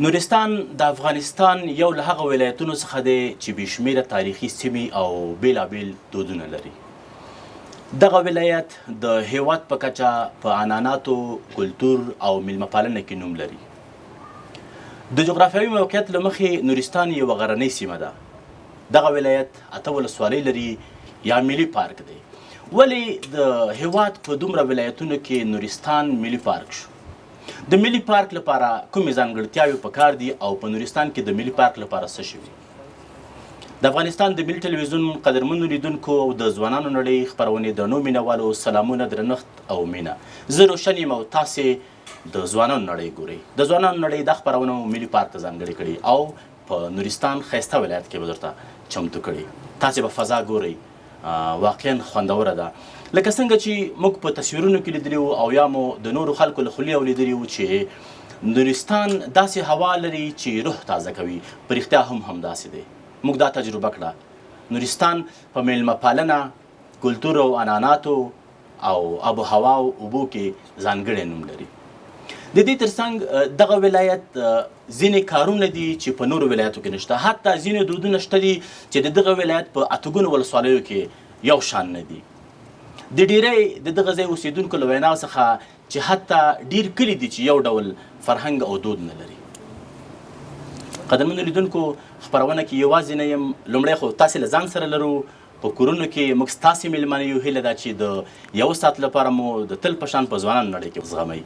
نورستان د افغانستان یو له هغه ولایتونو څخه دی چې بې شمېره تاریخي سیمې او بېلابېل دودونه لري. دغه ولایت د هیواد په کچه په عنعناتو، کلتور او میلمه پالنه کې نوم لري. د جغرافیوي موقعیت له مخې نورستان یوه غرنۍ سیمه ده. دغه ولایت 8 ولسوالۍ لري یا ملي پارک دی. ولې د هیواد په دومره ولایتونو کې نورستان ملي پارک شو؟ د ملي پارک لپاره کومې ځانګړتیاوې پکار دي او په نورستان کې د ملي پارک لپاره څه شوي؟ د افغانستان د ملي ټلویزیون قدرمنو لیدونکو او د ځوانانو نړۍ خپرونې درنو مینوالو سلامونه، درنښت او مینه. زه روشن یم او تاسې د ځوانانو نړۍ ګورئ. د ځوانانو نړۍ دا خپرونه ملي پارک ته ځانګړې کړې او په نورستان ښایسته ولایت کې به درته چمتو کړې. تاسې به فضا ګورئ، واقعا خوندوره ده. لکه څنګه چې موږ په تصویرونو کې لیدلي وو او یا مو د نورو خلکو له خولې اوریدلي وو چې نورستان داسې هوا لري چې روح تازه کوي. په رښتیا هم همداسې دی. موږ دا تجربه کړه. نورستان په میلمه پالنه، کلتور او عنعناتو او آب و هوا او اوبو کې ځانګړی نوم لري. د دې ترڅنګ دغه ولایت ځینې کارونه دي چې په نورو ولایتو کې نشته. حتی ځینې دودونه شته دي چې د دغه ولایت په 8 ولسوالیو کې یو شان نه دي. د ډیری د دغه ځای اوسیدونکو له وینا څخه چې حتی ډیر کلي دي چې یو ډول فرهنګ او دود نه لري. قدرمنو لیدونکو، خپرونه کې یوازې نه یم. لومړی خو تاسې له ځان سره لرو. په کورونو کې موږ ستاسې میلمانه یو. هیله ده چې د 1 ساعت لپاره مو د تل په شان په ځوانانو نړۍ کې زغمئ.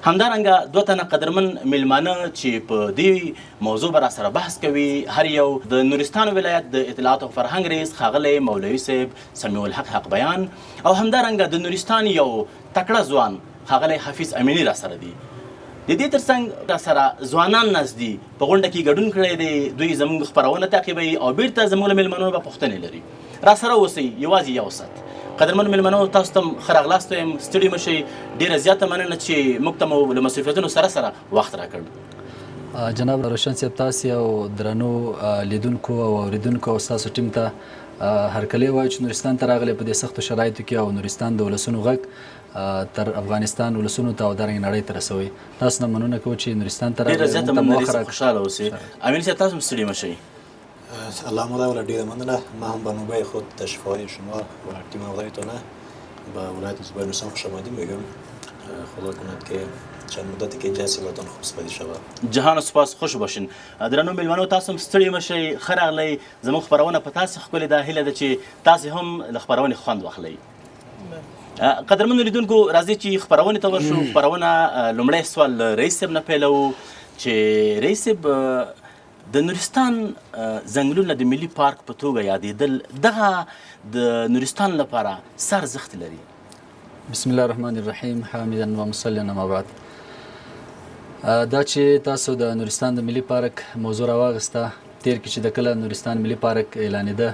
همدارنګه 2 تنه قدرمن میلمانه چې په دې موضوع به راسره بحث کوي. هر یو د نورستان ولایت د اطلاعات او فرهنګ رئیس ښاغلی مولوي صاحب سمیع الحق حق بیان او همدارنګه د نورستان یو تکړه ځوان ښاغلی حفیظ امینی راسره دي. د دې ترڅنګ راسره ځوانان ناست دي، په غونډه کې ګډون کړی دی. دوی زموږ خپرونه تعقیبوي او بیرته زموږ له میلمنو به پوښتنې لري. راسره اوسئ یوازې 1 ساعت. قدرمنو میلمنو، تاسو ته ښه راغلاست وایم. ستړي مه شئ. ډېره زیاته مننه چې موږ ته مو له مصروفیتونو سره سره وخت راکړ. جناب روشن صاحب، تاسې او درنو لیدونکو او اوریدونکو او ستاسو ټیم ته هرکلی وایو چې نورستان ته راغلی په دې سختو شرایطو کې او نورستان د ولسونو غږ تر افغانستان ولسونو ته او دارنګې نړۍ ته رسوي. تاسو نه مننه کوو چې نورستان ته راغلی. ډېره زیاته مننه. خوشحاله اوسئ. امین صاحب، تاسو هم ستړي مه شئ. سلام علیکم. ډیره مننه. ما هم به نوبه خود تشریف آوری شما و تیم همکارانتان به ولایت زیبای نورستان خوش آمدید میگم. خدا کند که چند مدتی که اینجا هستیم براتون خوب سپری شود. جهان سپاس، خوش باشین. درنو میلمنو، تاسو هم ستړي مه شئ. ښه راغلی. زموږ خپرونه په تاسې ښکلې ده. هیله ده چې تاسې هم له خپرونې خوند واخلئ. قدرمنو لیدونکو، راځئ چې خپرونې ته ورشو. خپرونه لومړی سوال له رئیس صاحب نه پیلوو چې رئیس صاحب، د نورستان ځنګلونه د ملي پارک په توګه یادېدل، دغه د نورستان لپاره څه ارزښت لري؟ بسم الله الرحمن الرحیم. حامدا و مصلیا اما بعد. دا چې تاسو د نورستان د ملي پارک موضوع راواغسته، تیر کې چې د کله نورستان ملي پارک اعلانېده،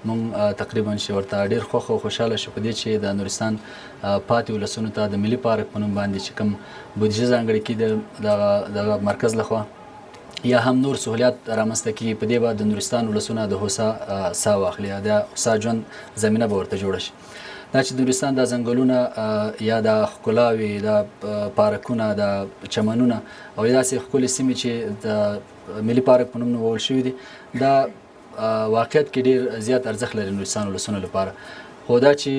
موږ تقریبا چې ورته ډېر خوښ او خوشحاله شو په دې چې د نورستان پاتې ولسونو ته د ملي پارک په نوم باندې چې کوم بودیجه ځانګړې کړي دغه مرکز لخوا یا هم نور سهولیات رامنځته کړي، په دې به د نورستان ولسونه د هوسا ساه واخلي، د هوسا ژوند زمینه به ورته جوړه شي. دا چې د نورستان د ځنګلونه یا د ښکلاوې، د پارکونه، د چمنونه او داسې ښکلې سیمې چې د ملي پارک په نوم نومول شوي دي، دا واقعیت کې ډېر زیات ارزښت لري نورستان ولسونو لپاره. خو دا چې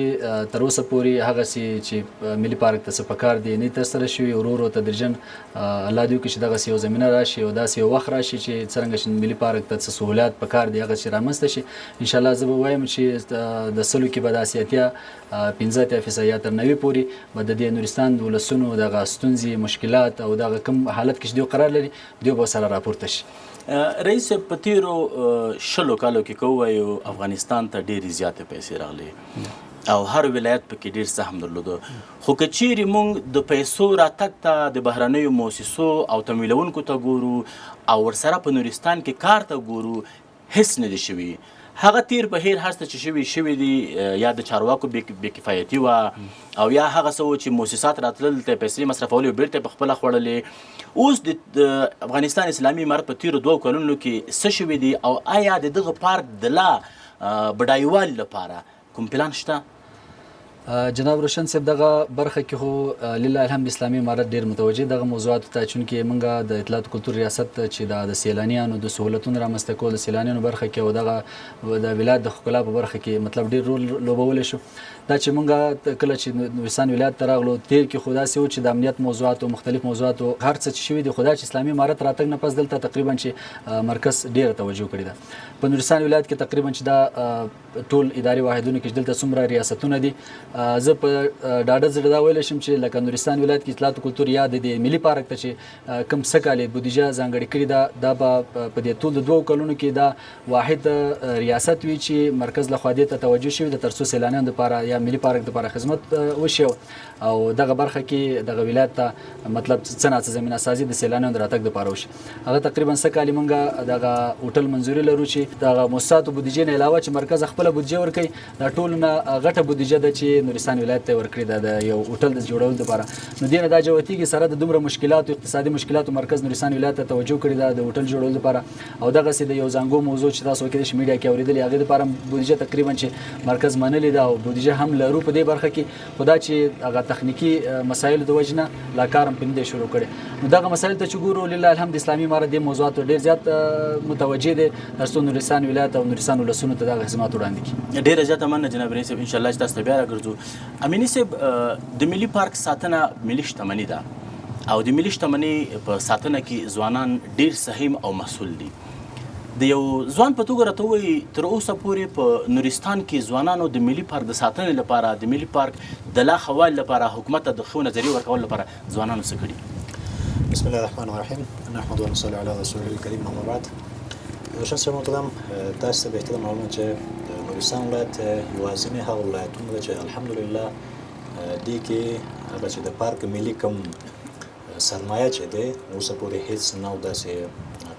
تر اوسه پورې هغسې چې ملي پارک ته څه پکار دي نه ترسره شوي. ورو ورو تدریجاً الله دې وکړي چې دغسې یو زمینه راشي او داسې یو وخت راشي چې څرنګه چې ملي پارک ته څه سهولیات پکار دي هغه چې رامنځته شي. انشاءالله زه به وایم چې د 100 کې به داسې 85% یا تر 90 پورې به د دې نورستان د ولسونو دغه ستونزې، مشکلات او دغه کوم حالت کې چې دوی قرار لري دوی به سره راپورته شي. رئیس صاحب، په تیرو 20 کالو کې که ووایو افغانستان ته ډېرې زیاتې پیسې راغلې او هر ولایت پکې ډېر سهم درلوده. خو که چیرې موږ د پیسو راتګ ته د بهرنیو موسسو او تمویلونکو ته ګورو او ورسره په نورستان کې کار ته ګورو، هیڅ نه دي شوي. هغه تیر بهیر هر څه چې شوي دي یا د چارواکو بې کفایتي وه او یا هغه څه و چې موسسات راتلل ته پیسې مصرفولې او بیرته په خپله خوړلې. اوس د افغانستان اسلامي امارت په تیرو 2 کلونو کې څه شوي دي او آیا د دغه پارک د لا بډایوالي لپاره کوم پلان شته؟ جناب روشن صاحب دغه برخه کې خو لله الحمد اسلامي امارت ډیر متوجه دغه موضوعات ته چونکې موږ د اطلاعات کلتور ریاست چې د سیلانیانو د سہولتونو رامنځته کول د سیلانیانو برخه کې او دغه د ولایت د ښکلا په برخه کې مطلب ډیر رول لوبولی شو. دا چې موږ کله چې نورستان ولایت ته راغلو تیر کې خو داسې و چې د امنیت موضوعات او مختلف موضوعات او هر څه چې شوي دي، خو دا چې اسلامي امارت راتګ نه پس دلته تقریبا چې مرکز ډیره توجه کړې ده. په نورستان ولایت کې تقریبا چې دا ټول اداري واحدونه کې دلته څومره ریاستونه دي، زه په ډاډه زړه دا ویلی شم چې لکه نورستان ولایت کې اطلاعات کلتور یا د ملي پارک ته چې کوم څه کالې بودیجه ځانګړې کړې ده، دا به په دې ټول د 2 کلونو کې دا واحد ریاست وي چې مرکز لخوا دې ته توجه شوي ده تر څو سیلانیانو دپاره یا ملي پارک دپاره خدمت وشي او دغه برخه کې دغه ولایت ته مطلب څه ناڅه زمینه سازي د سیلانیانو د راتګ دپاره وشي. هغه تقریبا څه کالې موږ دغه هوټل منظوري لرو چې دغه موسساتو بودیجې نه علاوه چې مرکز خپله بودیجه ورکوي، دا ټول نه غټه بودیجه ده چې نورستان ولایت ته ورکړې ده د یو هوټل د جوړولو دپاره. نو دې نه دا جوتېږي سره د دومره مشکلاتو اقتصادي مشکلاتو مرکز نورستان ولایت ته توجه کړې ده د هوټل جوړولو دپاره. او دغسې د یو ځانګو موضوع چې تاسو کېدای شي میډیا کې اورېدلې، هغې دپاره بودیجه تقریبا چې مرکز منلې ده او بودیجه هم لرو په دې برخه کې، خو دا چې هغه تخنیکي مسایلو د وجې نه لا کار هم پرې نه دی شروع کړی. نو دغه مسایل ته چې ګورو لله الحمد اسلامي امارت دې موضوعاتو ډېر زیات متوجه دی تر څو نورستان ولایت او نورستان ولسونو ته دغه خدمات وړاندې کړي. ډېره زیاته مننه جناب رئیس صاحب، انشاءالله چې تاسو ته بیا راګرځو. امیني صاحب، د ملي پارک ساتنه ملي شتمني ده او د ملي شتمنۍ په ساتنه کې ځوانان ډېر سهم او مسؤل دي. د یو ځوان په توګه راته ووایي تر اوسه پورې په نورستان کې ځوانانو د ملي پارک د ساتنې لپاره، د ملي پارک د لا ښه والي لپاره، حکومت ته د ښو نظریې ورکولو لپاره ځوانانو څه کړي؟ بسم الله الرحمن الرحیم، نحمد ونصلي علی رسوله الکریم، اما بعد. روشن صاحب محترم، تاسو ته بهتره معلومه چې د نورستان ولایت یوازینی هغه ولایتونه ده چې الحمدلله دې کې هغه چې د پارک ملي کم سرمایه چې دی اوسه پورې هیڅ نو داسې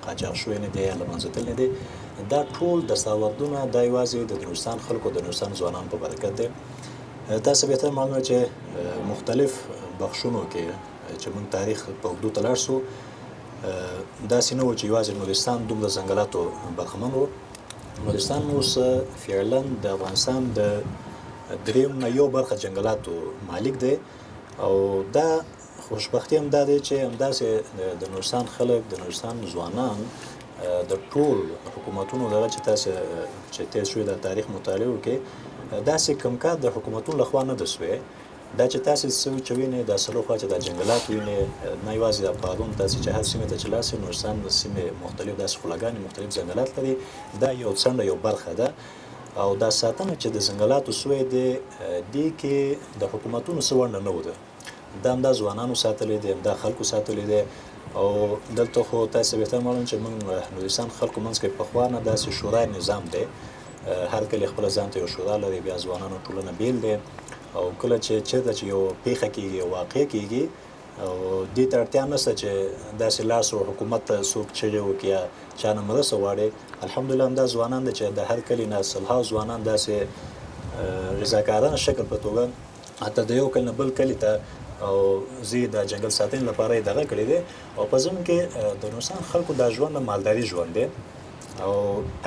قاچاق شوی نه دی یا له منځه تللی دی. دا ټول دستاوردونه دا یوازې د نورستان خلکو د نورستان ځوانانو په برکت دی. تاسو بهتره معلومه چې مختلف بخشونو کې چې موږ تاریخ په اوږدو ته لاړ سو، داسې نه و چې یوازې نورستان دومره ځنګلاتو برخمن و. نورستان اوس فعلا د افغانستان د 3 نه 1 برخه جنګلاتو مالک دی. او دا خوشبختي هم دا دی چې همداسې د نورستان خلک، د نورستان ځوانان د ټول حکومتونو دغه چې تاسو چې تېر شوي د تاریخ مطالعه وکړئ، داسې کوم کار د حکومتونو لخوا نه ده سوی. دا چې تاسو څه چې وینئ د اصلو خوا چې د جنګلات وینئ، نه یوازې د پارون تاسو چې هر سیمې ته چې لاړ شئ، نورستان د سیمې مختلف داسې خلاګانې مختلف ځنګلات لري. دا یو څنډه یو برخه ده. او دا ساتنه چې د ځنګلاتو سوی دی، دې کې د حکومتونو څه ونډه نه وده. دا همدا ځوانانو ساتلی دی، همدا خلکو ساتلی دی. او دلته خو تاسو بهتر معلوم چې موږ نورستان خلکو منځ کې پخوا نه داسې شورای نظام دی، هر کلی خپله ځان ته یو شورا لري، بیا ځوانانو ټولنه بیل دی. او کله چې چېرته چې یو پیښه کېږي، یو واقع کېږي، او دې ته اړتیا نشته چې داسې لاس و حکومت ته څوک چغې وکړي یا چا نه مرسته غواړي. الحمدلله همدا ځوانان دی چې د هر کلي نه سلهاو ځوانان داسې رضاکارانه شکل په توګه حتی د یو کلي نه بل کلي ته او زی د جنگل ساتنې لپاره یې دغه کړی دی. او په ضمن کې د نورستان خلکو دا ژوند مالداري ژوند دی، او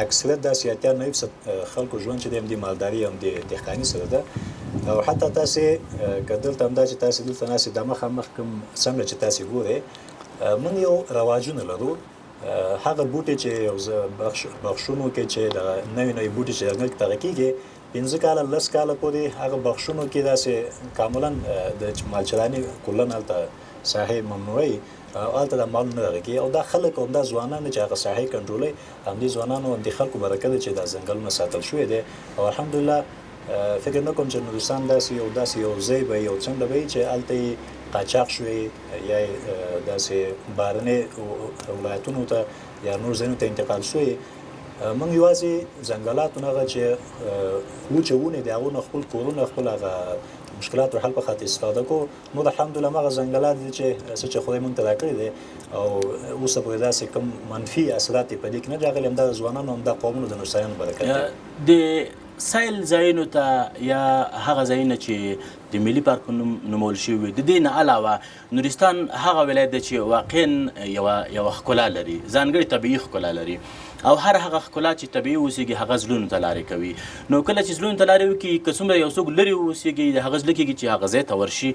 اکثریت داسې 89% خلکو ژوند چې دی هم د مالداري هم د دهقاني سره ده. او حتی تاسې که دلته همدا چې تاسې دلته ناستې د مخامخ کوم څنګه چې تاسې ګورئ، موږ یو رواجونه لرو. هغه بوټي چې یو بخشونو کې چې د نوي نوي بوټي چې جنګل کې دغه کېږي، 15 کاله 10 کاله پورې هغه بخشونو کې داسې کاملا د مالچراني کلن هلته ساحې ممنوعي، هلته د مال نه دغه کېږي. او دا خلک او دا ځوانان چې هغه ساحې کنټرولوي، همدې ځوانانو همدې خلکو برکت دی چې دا ځنګلونه ساتل شوی دی. او الحمدلله فکر نه کوم چې نورستان داسې یو ځای به یو څنډه به چې هلته قاچاق شوی یا داسې بهرنۍ ولایتونو ته یا نور ځایونو ته انتقال شوی. موږ یوازې ځنګلاتو نه هغه چې وچې ونې دي، هغو نه خپل کورونه، خپل هغه مشکلاتو حل په خاطر استفاده کوو. نو الحمدلله هغه ځنګلات دي چې خدای موږ ته راکړي دي، او اوسه پورې داسې کوم منفي اثرات یې په دې کې نه راغلي. همدا ځوانانو، همدا قومونو د نورستانیانو برکت دی. د سیل ځایونو ته یا هغه ځایونه چې د ملي پارک په نوم نومول شوي. د دې نه علاوه نورستان هغه ولایت دی چې واقعا یوه ښکلا لري، ځانګړې طبیعي ښکلا لري، او هر هغه ښکلا چې طبیعي اوسېږي هغه زړونو ته لارې کوي. نو کله چې زړونو ته لارې وکړي، که څومره یو څوک لرې اوسېږي د هغه زړه کېږي چې هغه ځای ته ورشي.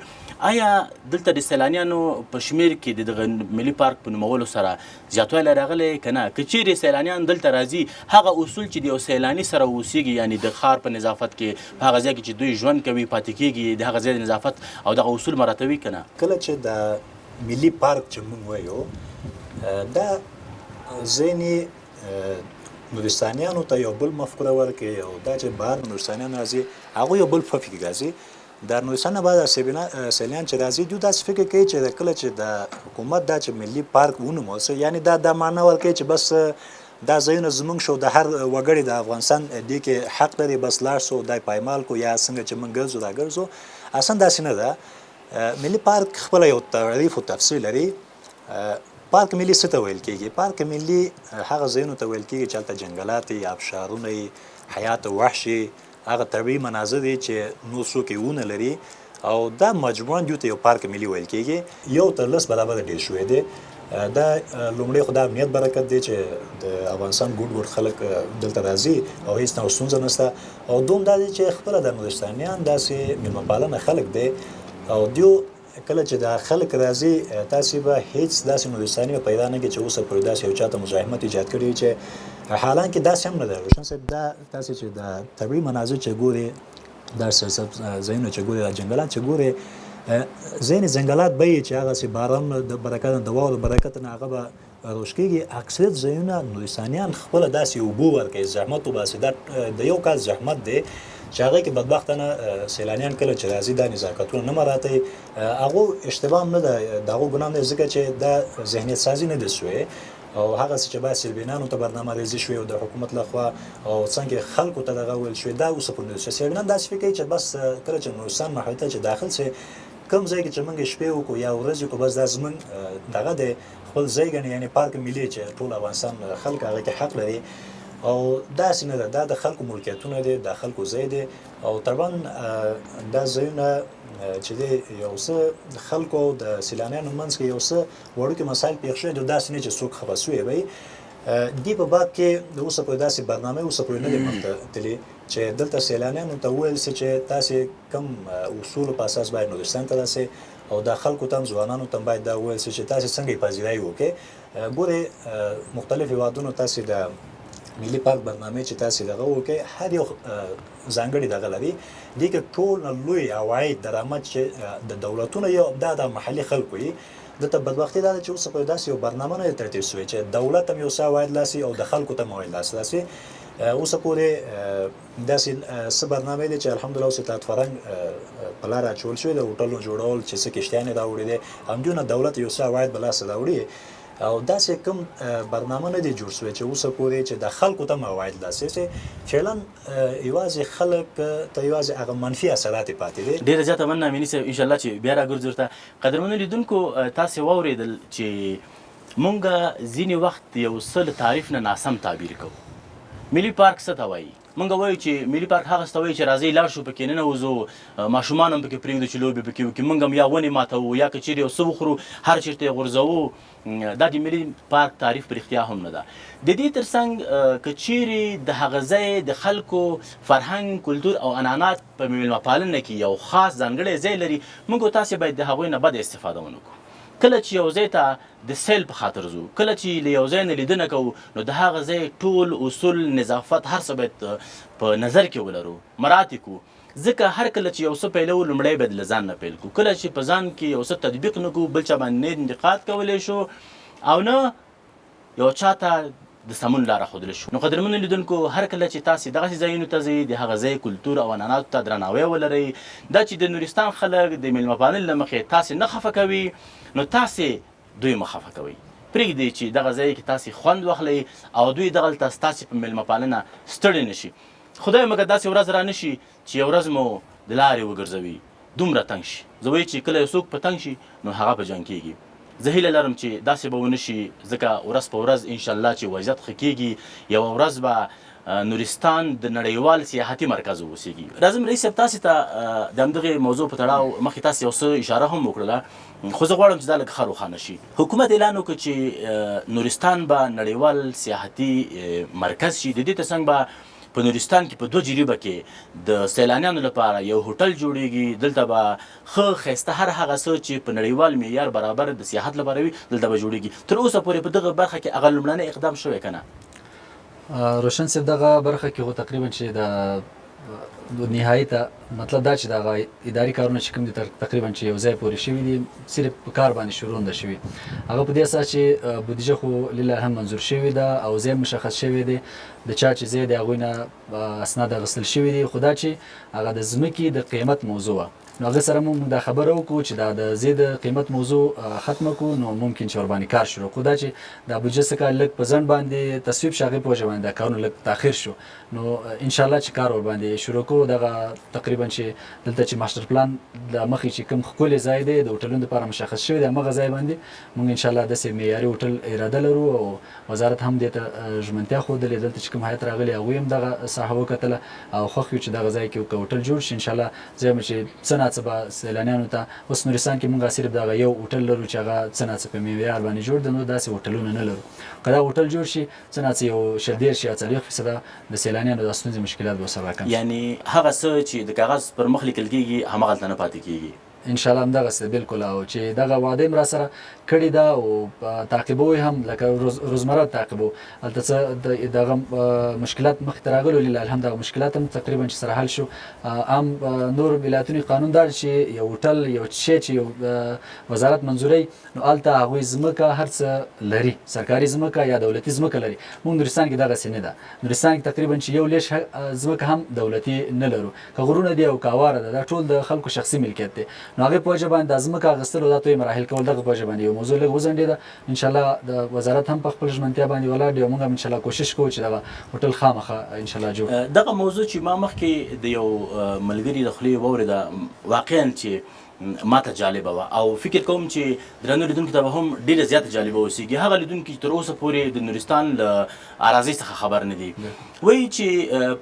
آیا دلته د سیلانیانو په شمېر کې د دغه ملي پارک په نومولو سره زیاتوالی راغلی که نه؟ که چیرې سیلانیان دلته راځي، هغه اصول چې د یو سیلاني سره اوسېږي، یعنی د ښار په نظافت کې، په هغه ځای کې چې دوی ژوند کوي پاتې کېږي، د هغه ځای د نظافت او دغه اصول مراعتوي که نه؟ کله چې د ملي پارک چې موږ وایو، دا ځینې نورستانیانو ته یو بل مفکوره ورکوي، او دا چې بهر نورستانیان راځي هغوی یو بل فکر راځي. د نورستان نه بعد سیلان چې راځي، دوی داسې فکر کوي چې کله چې د حکومت دا چې ملي پارک ونومول سو، یعنی دا معنا ورکوي چې بس دا ځایونه زموږ شو، د هر وګړي د افغانستان دې کې حق لري، بس لاړ سو دا پایمال کو، یا څنګه چې موږ ګرځو دا ګرځو. اصلا داسې نه ده. ملي پارک خپله یو تعریف او تفسیر لري. پارک ملي څه ته ویل کېږي؟ پارک ملي هغه ځایونو ته ویل کېږي چې هلته جنګلات وي، آبشارونه وي، حیات وحشي، هغه طبیعي مناظر دي چې نور څوک یې ونه لري، او دا مجموعاً دوی ته یو پارک ملي ویل کېږي. یو تر لس برابره ډېر شوی دی. دا لومړی خو دا امنیت برکت دی چې د افغانستان ګوټ خلک دلته راځي او هېڅ نوع ستونزه نشته، او دوم دا دی چې خپله د نورستانیان داسې میلمه پالنه خلک دی، او دیو کله چې دا خلک راځي، تاسې به هیڅ داسې نورستاني به پیدا نه کړي چې اوسه پورې داسې یو چاته مزاحمت ایجاد کړی چې حالانکه داسې هم نه ده. روشن صاحب، دا تاسې چې د طبیعي مناظر چې ګورې، دا سرسبز ځایونه چې ګورې، دا جنګلات چې ګورې، ځینې جنګلات به یې چې هغسې باران د برکت د واورو د برکت نه هغه به روش کېږي. اکثریت ځایونه نورستانیان خپله داسې اوبه ورکوي، زحمت وباسي. دا د یو کال زحمت دی چې هغه کې بدبختانه سیلانیان کله چې راځي دا نزاکتونه نه مراعتوي. هغو اشتباه هم نه ده، د هغو ګناه هم دی، ځکه چې دا ذهنیت سازي نه ده سوې، او هغسې چې باید سیلبینانو ته برنامه ریزي شوې او د حکومت لخوا، او څنګه خلکو ته دغه ویل شوې، دا اوسه پورې نه ده. سیلبینان داسې فکر کوي چې بس کله چې نورستان محیطه چې داخل سي، کوم ځای کې چې موږ شپې وکړو یا ورځې وکړو، بس دا زموږ دغه دی، خپل ځای ګڼي، یعنې پارک ملي چې ټول افغانستان خلک هغه کې حق لري. او داسې نه ده، دا د خلکو ملکیتونه دي، د خلکو ځای دی، او طبعا دا ځایونه چې دی یو څه د خلکو او د سیلانیانو منځ کې یو څه وړوکي مسایل پېښ شوي دي، داسې نه چې څوک خفه سوی وي. دې په باب کې د اوسه پورې داسې برنامې اوسه پورې نه دي مخته تللي چې دلته سیلانیانو ته وویل سي چې تاسې کوم اصولو په اساس باید نورستان ته راسئ، او د خلکو ته هم ځوانانو ته هم باید دا وویل سي چې تاسې څنګه یې پذیرایي وکړئ. ګورئ، مختلف هېوادونو تاسې د ملي پارک برنامې چې تاسې دغه وکړئ، هر یو ځانګړي دغه لري. دې کې ټول نه لوی عواید درآمد چې د دولتونو یو دا د محلي خلکو وي. دلته بدبختي دا ده چې اوسه پورې داسې یو برنامه نه ده ترتیب سوې چې دولت هم یو څه عواید لاسي او د خلکو ته هم عواید لاسي. اوسه پورې داسې څه برنامې دي چې الحمدلله اوس اطلاعات فرهنګ په لاره اچول شوي د هوټلونو جوړول چې څه کښتیان یې راوړي دي، همدونه دولت یو څه عواید به لاسه راوړي، او داسې کوم برنامه نه دی جوړ شوی چې اوسه پورې چې د خلکو ته هم عواید لاسي، چې فعلا یوازې خلک ته یوازې هغه منفي اثرات یې پاتې دي. ډېره زیاته مننه امیني صاحب، انشاءالله چې بیا راګرځو ورته. قدرمنو لیدونکو، تاسې واورېدل چې مونږ ځینې وخت یو څه له تعریف نه ناسم تعبیر کوو. ملي پارک څه ته وایي؟ مونږ وایو چې ملي پارک هغه څه ته وایي چې راځئ لاړ شو، پکې ننوځو، ماشومان هم پکې پرېږدو چې لوبې پکې وکړي، مونږ هم یا ونې ماتوو یا که چیرې یو څه وخورو هر چېرته یې غورځوو. دا د ملي پارک تعریف په رښتیا هم نه ده. د دې ترڅنګ که چیرې د هغه ځای د خلکو فرهنګ، کلتور او عنعنات په میلمه پالنه کې یو خاص ځانګړی ځای لري، موږ تاسې باید د هغوی نه بده استفاده ونه کړو. کله چې یو ځای ته د سیل په خاطر ځو، کله چې له یو ځای نه لیدنه کوو، نو د هغه ځای ټول اصول، نظافت، هر څه باید په نظر کې ولرو، مراعات یې کړو. ځکه هر کله چې یو څه پیلوو، لومړی باید له ځان نه پیل کړو. کله چې په ځان کې یو څه تطبیق نه کړو، بل چا باندې نه انتقاد کولی شو او نه یو چا ته د سمون لاره ښودلی شو. نو قدرمنو لیدونکو، هر کله چې تاسې دغسې ځایونو ته ځئ، د هغه ځای کلتور او عنعناتو ته درناوی ولرئ. دا چې د نورستان خلک د میلمه پالنې له مخې تاسې نه خفه کوي، نو تاسې دوی مه خفه کوئ. پرېږدئ چې دغه ځای کې تاسې خوند واخلئ او دوی دغلته ستاسې په میلمه پالنه ستړي نه شي. خدای مګر داسې ورځ را نه شي چې یو ورځ مو د لارې وګرځوي، دومره تنګ شي. زه وایي چې کله یو څوک په تنګ شي، نو هغه په جنګ کېږي. زه هیله لرم چې داسې به ونه شي، ځکه ورځ په ورځ انشاءالله چې وضعیت ښه کېږي. یوه ورځ به نورستان د نړیوال سیاحتي مرکز اوسېږي. راځم رئیس صاحب تاسې ته د همدغې موضوع په تړاو مخکې تاسې یو څه اشاره هم وکړله، خو زه غواړم چې دا لږ ښه روښانه شي. حکومت اعلان وکړ چې نورستان به نړیوال سیاحتي مرکز شي. د دې ترڅنګ به په نورستان کې په 2 جریبه کې د سیلانیانو لپاره یو هوټل جوړیږي. دلته به ښه ښایسته هر هغه څه چې په نړیوال معیار برابر د سیاحت لپاره وي دلته به جوړیږي. تر اوسه پورې په دغه برخه کې هغه لومړنی اقدام شوی که نه؟ روشن صاحب دغه برخه کې خو تقریبا چې د نهایي ته مطلب دا چې دغه اداري کارونه چې کوم دي تقریبا چې یو ځای پورې شوي دي، صرف په کار باندې شروع نه شوي. هغه په دې اساس چې بودیجه خو لله هم منظور شوې ده او ځای مشخص شوی دی، د چا چې ځای د هغوی نه اسناد اخیستل شوي دي. خو دا چې هغه د ځمکې د قیمت موضوع نو هغه سره موږ دا خبره وکړو چې دا د ځای د قیمت موضوع ختمه کړو، نو ممکن چې ورباندې کار شروع کړو. دا چې دا بودیجه څه کال لږ په ځنډ باندې تصویب شو، هغې په وجه باندې دا کارونه لږ تاخیر شو. نو انشاءالله چې کار ورباندې شروع کړو. دغه تقریبا چې دلته چې ماستر پلان د مخې چې کوم ښکلی ځای دی د هوټلونو لپاره مشخص شوی دی، همغه ځای باندې موږ انشاءالله داسې معیاري هوټل اراده لرو او وزارت هم دې ته ژمنتیا ښودلې. دلته چې کوم هیات راغلي هغوی هم دغه ساحه وکتله او خوښ یو چې دغه ځای کې هوټل جوړ شي. انشاءالله ځای چې څه ناڅه به سیلانیانو ته اوس نورستان کې موږ صرف دغه یو هوټل لرو چې هغه څه ناڅه په معیار باندې جوړ دی، نو داسې هوټلونه نه لرو. که دا هوټل جوړ شي څه ناڅه یو 30 یا 40% د سیلانیانو د ستونزې مشکلات به ورسره راکم شي. یعنی هغه څه چې د کاغذ پر مخ لیکل کېږي همغلته نه پاتې کېږي. انشاءالله همدغسې بالکل. او چې دغه وعده یې راسره کړې ده او تعقیبوو یې هم، لکه روزمره تعقیبوو. هلته څه دغه مشکلات مخکې ته راغلي، ولله الحمد هغه مشکلات هم تقریبا چې سره حل شو. عام نور ولایتونو قانون دا چې یو هوټل یو شی چې یو وزارت منظوروي، نو هلته هغوی ځمکه هر څه لري، سرکاري ځمکه یا دولتي ځمکه لري. موږ نورستان کې دغسې نه ده. نورستان کې تقریبا چې یو لیش ځمکه هم دولتي نه لرو. که غرونه دي او که اواره ده، دا ټول د خلکو شخصي ملکیت دی. نو هغې په وجه باندې د ځمکه اخیستل او دا توی مراحل کول، دغه په وجه باندې یو موضوع لږ وځنډېده. انشاءالله د وزارت هم په خپل ژمنتیا باندې ولاړ دی او موږ هم انشاءالله کوشش کوو چې دغه هوټل خامخا انشاءالله جوړ. دغه موضوع چې ما مخکې د یو ملګري د خولې واورېده واقعا چې ماته جالبه وه او فکر کوم چې درنو لیدونکو ته به هم ډېره زیاته جالبه اوسېږي. هغه لیدونکي چې تر اوسه پورې د نورستان له اراضۍ څخه خبر نه دي، وایي چې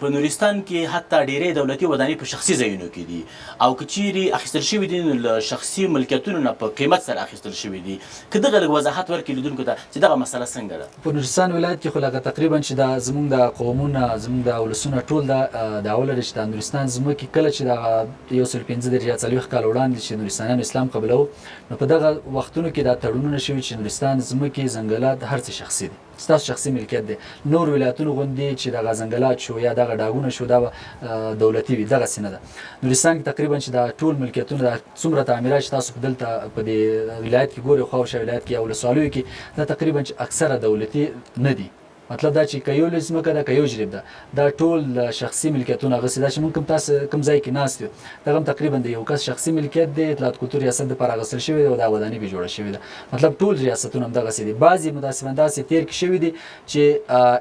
په نورستان کې حتی ډېرې دولتي ودانۍ په شخصي ځایونو کې دي او که چیرې اخیستل شوي دي نو له شخصي ملکیتونو نه په قیمت سره اخیستل شوي دي. که دغه لږ وضاحت ورکړي لیدونکو ته چې دغه مسله څنګه ده؟ په نورستان ولایت کې خو لکه تقریبا چې دا زموږ د قومونه زموږ د اولسونه ټول دا ولري چې د نورستان ځمکې کله چې دغه 115 یا 40 کال وړاندې چې نورستانیان اسلام قبلو، نو په دغه وختونو کې دا تړونونه شوي چې نورستان ځمکې ځنګلات هر څه شخصي دي، ستاسو شخصي ملکیت دی. نور ولایتونو غوندې چې دغه ځنګلات شو یا دغه ډاګونه شو دا به دولتي وي، دغسې نه ده. نورستان کې تقریبا چې دا ټول ملکیتونه دا څومره تعمیرات چې تاسو په دلته په دې ولایت کې ګورئ، خواوشا ولایت کې یا ولسوالیو کې، دا تقریبا چې اکثره دولتي نه دي. مطلب دا چې که یو ځمکه ده که یو جریب ده، دا ټول شخصي ملکیتونه هغسې ده چې موږ کوم ځای کې ناست یو، دغه هم تقریبا د یو کس شخصي ملکیت دی. اطلاعات کلتور ریاست دپاره اخیستل شوی دی او دا ودانۍ بې جوړه شوې ده. مطلب ټول ریاستونه هم دغسې دي. بعضې متاسفانه داسې تېر کې شوي دي چې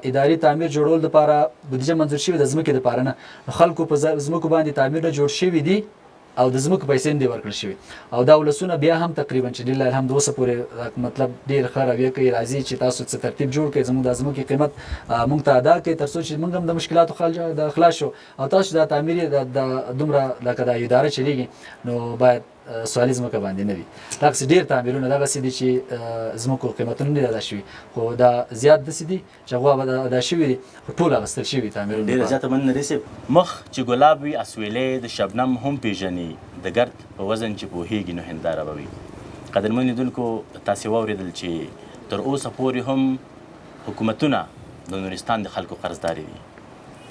اداري تعمیر جوړولو دپاره بودیجه منظور شوې د ځمکې دپاره نه، خلکو په ځمکو باندې تعمیرونه جوړ شوي دي او د ځمکو پیسې نه دي ورکړل شوي او دا ولسونه بیا هم تقریبا چې لله الحمد اوسه پورې مطلب ډېر ښه رویه کوي، راځي چې تاسو څه ترتیب جوړ کړئ، زموږ د ځمکې قیمت موږ ته ادا کړئ تر څو چې موږ هم د مشکلاتو خلاص شو. او تاسو دا تعمیر د دومره لکه دا اداره چلیږي نو باید سوالي ځمکه باندې نه وي. دغسې ډېر تعمیرونه دغسې دي چې ځمکو قیمتونه نه دي ادا شوي، خو دا زیات داسې دي چې هغه به ادا شوي دي، خو ټول اخیستل شوي تعمیرونه. ډېره زیاته مننه رئیس صاحب. مخ چې ګلاب وي اسویلی د شبنم هم پیژني، د ګرد په وزن چې پوهېږي نو هنداره به وي. قدرمن لیدونکو تاسې واورېدل چې تر اوسه پورې هم حکومتونه د نورستان د خلکو قرضداري دي.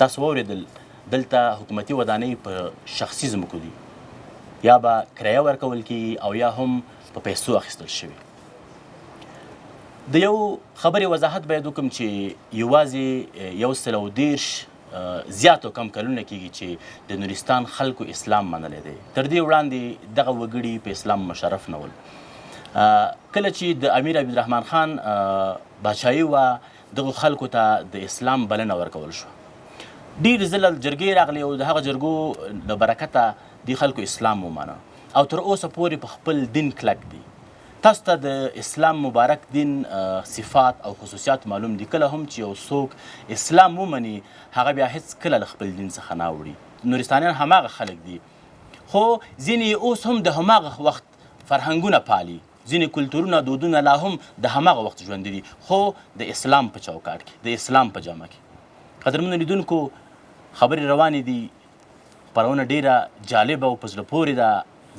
تاسو واورېدل دلته حکومتي ودانۍ په شخصي ځمکو دي، یا به کرایه ورکول کېږي او یا هم په پیسو اخیستل شوي. د یو خبرې وضاحت باید وکړم چې یوازې 130 زیات او کم کلونه کېږي چې د نورستان خلکو اسلام منلی دی. تر دې وړاندې دغه وګړي په اسلام مشرف نه ول. کله چې د امیر عبدالرحمن خان بادشاهي وه دغو خلکو ته د اسلام بلنه ورکول شوه. ډېر ځله جرګې راغلې او د هغه جرګو له برکته دې خلکو اسلام ومانه او تر اوسه پورې په خپل دین کلک دي. تاسو ته د اسلام مبارک دین صفات او خصوصیات معلوم دي. کله هم چې یو څوک اسلام ومني هغه بیا هیڅ کله له خپل دین څخه نه اوړي. نورستانیان هماغه خلک دي، خو ځینې اوس هم د هماغه وخت فرهنګونه پالي، ځینې کلتورونه دودونه لا هم د هماغه وخت ژوندي دي، خو د اسلام په چوکاټ کې، د اسلام په جامه کې. قدرمنو لیدونکو، خبرې روانې دي، خپرونه ډیره جالبه او په زړه پورې ده،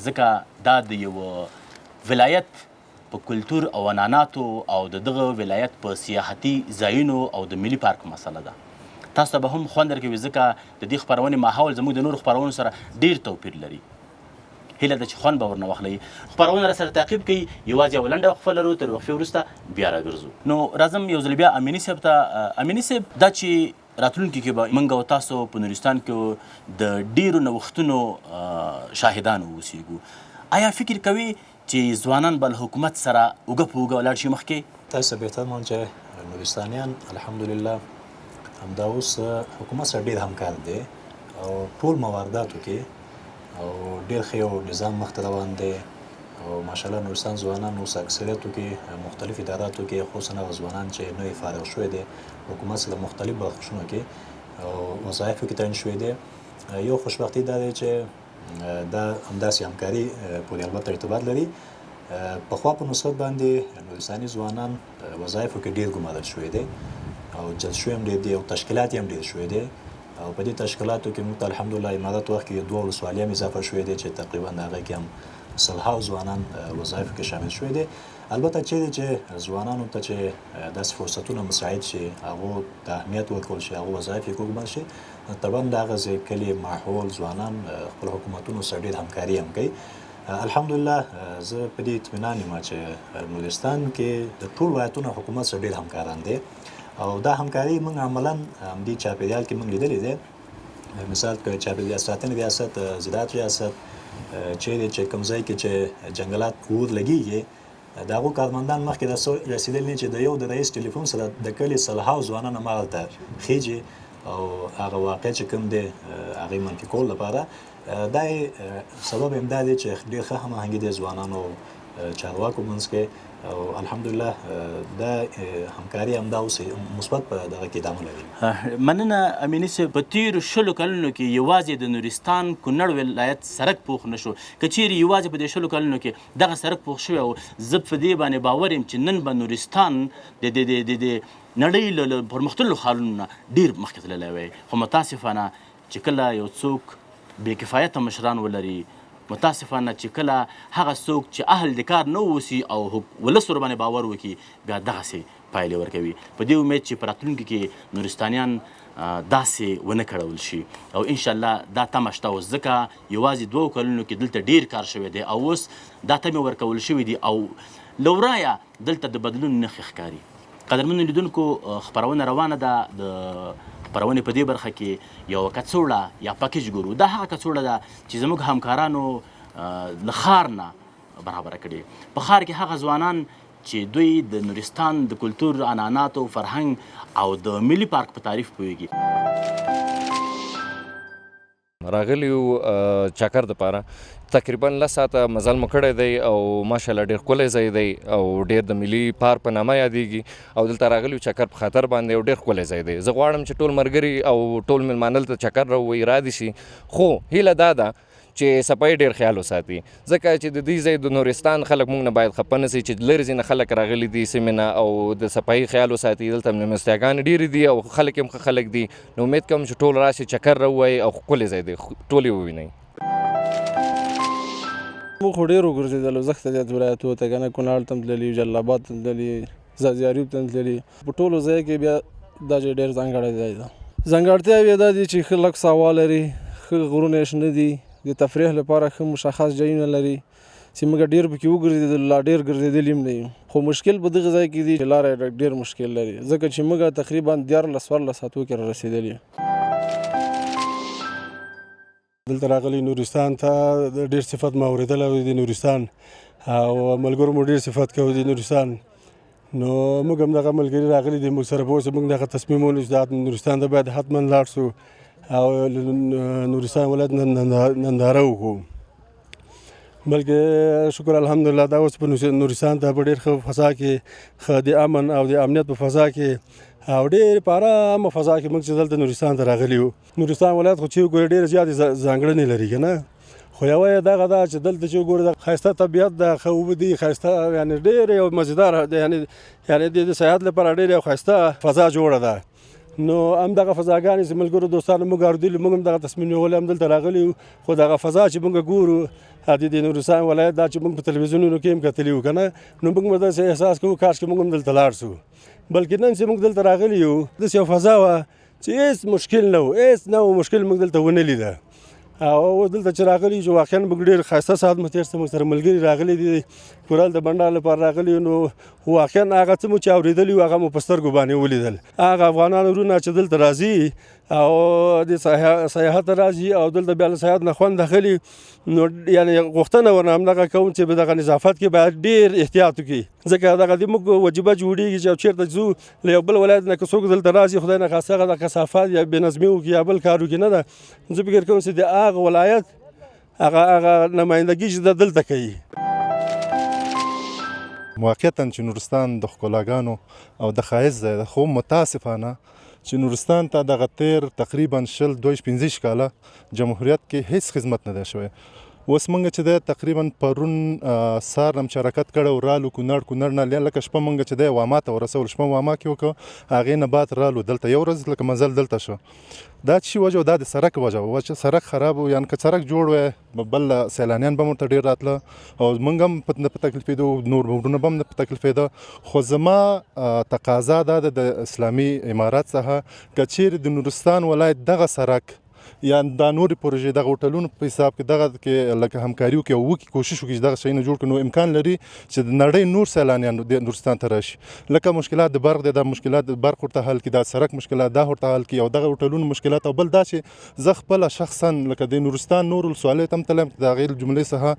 ځکه دا د یو ولایت په کلتور او عنعناتو او د دغه ولایت په سیاحتي ځایونو او د ملي پارک مسله ده. تاسو ته به هم خوند درکوي، ځکه د دې خپرونې ماحول زموږ د نورو خپرونو سره ډیر توپیر لري. هیله ده چې خوند به ورنه واخلئ. خپرونه راسره تعقیب کوي. یوازې یوه لنډه وقفه لرو، تر وقفې وروسته بیا راګرځو. نو راځم یو ځل بیا امیني صاحب ته. امیني صاحب، دا چې راتلونکي کې به موږ او تاسو په نورستان کې د ډیرو نوښتونو شاهدان اوسیږو، آیا فکر کوي چې ځوانان به له حکومت سره اوږه په اوږه ولاړ شي مخکې؟ تاسو بهتر مون چې نورستانیان الحمدلله همدا اوس حکومت سره ډېر همکار دی او ټول موارداتو کې او ډېر ښه یو نظام مخته روان دی. او ماشاءالله نورستان ځوانان اوس اکثریتو کې مختلف اداراتو کې، خصوصا هغه ځوانان چې نوی فارغ شوي دي حکومت سره مختلف بخښونو کې او وظایفو کې تعین شوي دي. یو خوشبختي دا دی چې دا همداسې همکاري پورې البته ارتباط لري. پخوا په نسبت باندې نورستاني ځوانان وظایفو کې ډېر ګمارل شوي دي او جذب شوي هم ډېر دي او تشکیلات یې هم ډېر شوي دي. او په دې تشکیلاتو کې موږ ته الحمدلله امارت وخت کې 2 ولسوالۍ هم اضافه شوي دي چې تقریبا د هغه کې هم سلهاو ځوانان وظایفو کې شامل شوي دي. البته چیرې چې ځوانانو ته چې داسې فرصتونه مساعد شي، هغو ته اهمیت ورکول شي، هغو وظایف یې کوږمل شي، طبعا د هغه ځای کلي ماحول ځوانان خپل حکومتونو سره ډېر همکاري هم کوي. الحمدلله زه په دې اطمینان یم چې نورستان کې د ټول ولایتونو حکومت سره ډېر همکاران دي او دا همکاري موږ عملا همدې چاپېریال کې موږ لیدلې ده. مثال که چاپېریال ساتنې ریاست، زراعت ریاست، چیرې چې کوم ځای کې چې جنګلات اور لګېږي، د هغو کارمندان مخکې رسېدلي چې د یو د رئیس ټلیفون سره د کلي سلهاو ځوانان هماغلته خیږي او هغه واقع چې کوم دی هغې منفي کولو لپاره. دا سبب همدا دی چې ډېر ښه هماهنګي دی ځوانانو چارواکو منځ کې او الحمدلله دا همکاري همدا اوس مثبت په دغه کې ادامه لري. مننه امیني صاحب. په تېرو 20 کلونو کې یوازې د نورستان کونړ ولایت سړک پوخ نه شو. که چیرې یوازې په دې 20 کلونو کې دغه سړک پوخ شوی او زه په دې باندې باور یم چې نن به نورستان د نړۍ له پرمختللو ښارونو نه ډېر مخکې تللی وی. خو متاسفانه چې کله یو څوک بې کفایته مشران ولري، متاسفانه چې کله هغه څوک چې اهل د کار نه اوسي او ولس ورباندې باور وکړي، بیا دغسې پایلې ورکوي. په دې امید چې په راتلونکي کې نورستانیان داسې ونه کړول شي او انشاءالله دا تمه شته اوس، ځکه یوازې 2 کلونو کې دلته ډېر کار شوی دی او اوس دا تمې ورکول شوي دي او له ورایه دلته د بدلون نښې ښکاري. قدرمنو لیدونکو، خپرونه روانه ده. د خپرونې په دې برخه کې یوه کڅوړه یا پکیج ګورو. دا هغه کڅوړه ده چې زموږ همکارانو له ښار نه برابره کړې. په ښار کې هغه ځوانان چې دوی د نورستان د کلتور، عنعناتو، فرهنګ او د ملي پارک په تعریف پوهیږي. راغلیو چکر دپاره تقریبا 10 ساعته مزل مو کړی دی او ماشاءالله ډېر ښکلی ځای دی او ډېر د ملي پارک په نامه یادېږي او دلته راغلیو چکر په خاطر باندې او ډېر ښکلی ځای دی. زه غواړم چې ټول ملګري او ټول مېلمانه دلته چکر راووایي، را دي شي، خو هیله دا ده چې صفایي ډېر خیال وساتي، ځکه چې د دې ځای د نورستان خلک موږ نه باید خفه نه سي چې لرې ځینې خلک راغلي دي سیمې نه او د صفایي خیال وساتي. دلته مېلمستیاګانې ډېرې دي او خلک هم ښه خلک دي. نو امید کوم چې ټول راشي، چکر راووایي او ښکلی ځای دی، ټول یې ووینئ. موږ خو ډېر وګرځېدلو، زښته زیات ولایتونو ته که نه کونړ ته هم تللي، جلال آباد ته هم تللي، زاریوب ته هم تللي. په ټولو ځای کې بیا دا چې ډېر ځانګړی ځای ده. ځانګړتیاوې یې دا دي چې ښه لږ ساوا لري، ښه غرونه یې شنه دي، د تفریح لپاره ښه مشخص ځایونه لري چې موږ ډېر پکې وګرځېدلو، لا ډېر ګرځېدلي هم نه یو. خو مشکل په دغه ځای کې دی چې لاره یې ډېر مشکل لري، ځکه چې موږ تقریبا 14 ساعتو کې را رسېدلي. دلته راغلی نورستان ته ډېر صفت ما اورېدلی و د نورستان او ملګرو مو ډېر صفت کوي د نورستان. نو موږ هم دغه ملګري راغلي دي، موږ سره به اوس موږ دغه تصمیم ونیسو چې نورستان ته باید حتما لاړ شو او نورستان ولایت ننداره وکړو. بلکې شکر الحمدلله دا اوس په نورستان ته په ډېر ښه فضا کې ښه د امن او د امنیت په فضا کې او ډېر په ارامه فضا کې موږ چې دلته نورستان ته راغلي یو. نورستان ولایت خو چې وګورې ډېرې زیاتې ځانګړنې لري که نه، خو یوه یې دغه ده چې دلته چې وګورې د ښایسته طبیعت ده، ښه اوبه دي، ښایسته یعنې ډېر یو مزیدار یعنې د سیاحت لپاره ډېر یو ښایسته فضا جوړه ده. نو همدغه فضاګانې چې ملګرو دوستانو موږ اورېدلي، موږ هم دغه تصمیم نیولی هم دلته راغلي یو. خو دغه فضا چې موږ ګورو د نورستان ولایت دا چې موږ په تلویزیونونو کې هم کتلي وو که نه، نو موږ به داسې احساس کوو کاشکې موږ هم دلته لاړ شو. بلکې نن چې موږ دلته راغلي یو داسې یو فضا وه چې هېڅ مشکل نه و، هېڅ نه و مشکل موږ دلته ونه لیده. او اوس دلته چې راغلي چې واقعا موږ ډېر ښایسته ساعت مو تېر څه موږ سره ملګري راغلي دي کورال د بنډار لپاره راغلي. نو واقعا هغه څه مو چې اورېدلي وو هغه مو په سترګو باندې ولیدل. هغه افغانان وروڼه چې دلته راځي او د سیاحت راځي او دلته بیا له سیاحت نه خوند اخلي، نو یعنې غوښتنه ورنه همدغه کوم چې په دغه نظافت کې باید ډېر احتیاط وکړي، ځکه دغه د موږ وجیبه جوړېږي چې چېرته ځو له یو بل ولایت نه که څوک دلته راځي خدای نخواسته هغه د کثافات یا بې نظمي وکړي یا بل کار وکړي. نه ده، زه فکر کوم چې د هغه ولایت هغه نمایندګي چې ده دلته کوي. واقعیتا چې نورستان د ښکلاګانو او د ښایست ځای ده، خو متاسفانه چې نورستان ته دغه تیر تقریبا 25 کاله جمهوریت کې هیڅ خدمت نه دی شوی. اوس موږ چې دی تقریبا پرون سهار نه چې حرکت کړی و رالو کونړ نه لکه شپه موږ چې دی واما ته ورسولو، شپه واما کې وکړو، هغې نه بعد رالو دلته یو ورځ لکه مزل دلته شو. دا چې وجه دا د سړک وجه وه چې سړک خراب و، یعنې که سړک جوړ وی بل سیلانیان به ورته ډېر راتله او موږ هم نه په تکلیفېدو، نور وروڼه به هم نه په تکلیفېده. خو زما تقاضا دا ده د اسلامي امارات څخه که چیرې د نورستان ولایت دغه سړک یا دا نورې پروژې دغه هوټلونو په حساب کې دغه کې لکه همکاري وکړي او وکړي کوشش وکړي چې دغه شیونه جوړ کړي، نو امکان لري چې د نړۍ نور سیلانیان د نورستان ته راشي. لکه مشکلات د برق دی، دا مشکلات د برق ورته حل کړي، دا سړک مشکلات دا ورته حل کړي او دغه هوټلونو مشکلات. او بل دا چې زه خپله شخصا لکه د نورستان نور ولسوالیو ته هم تللی یم، د هغې جملې څخه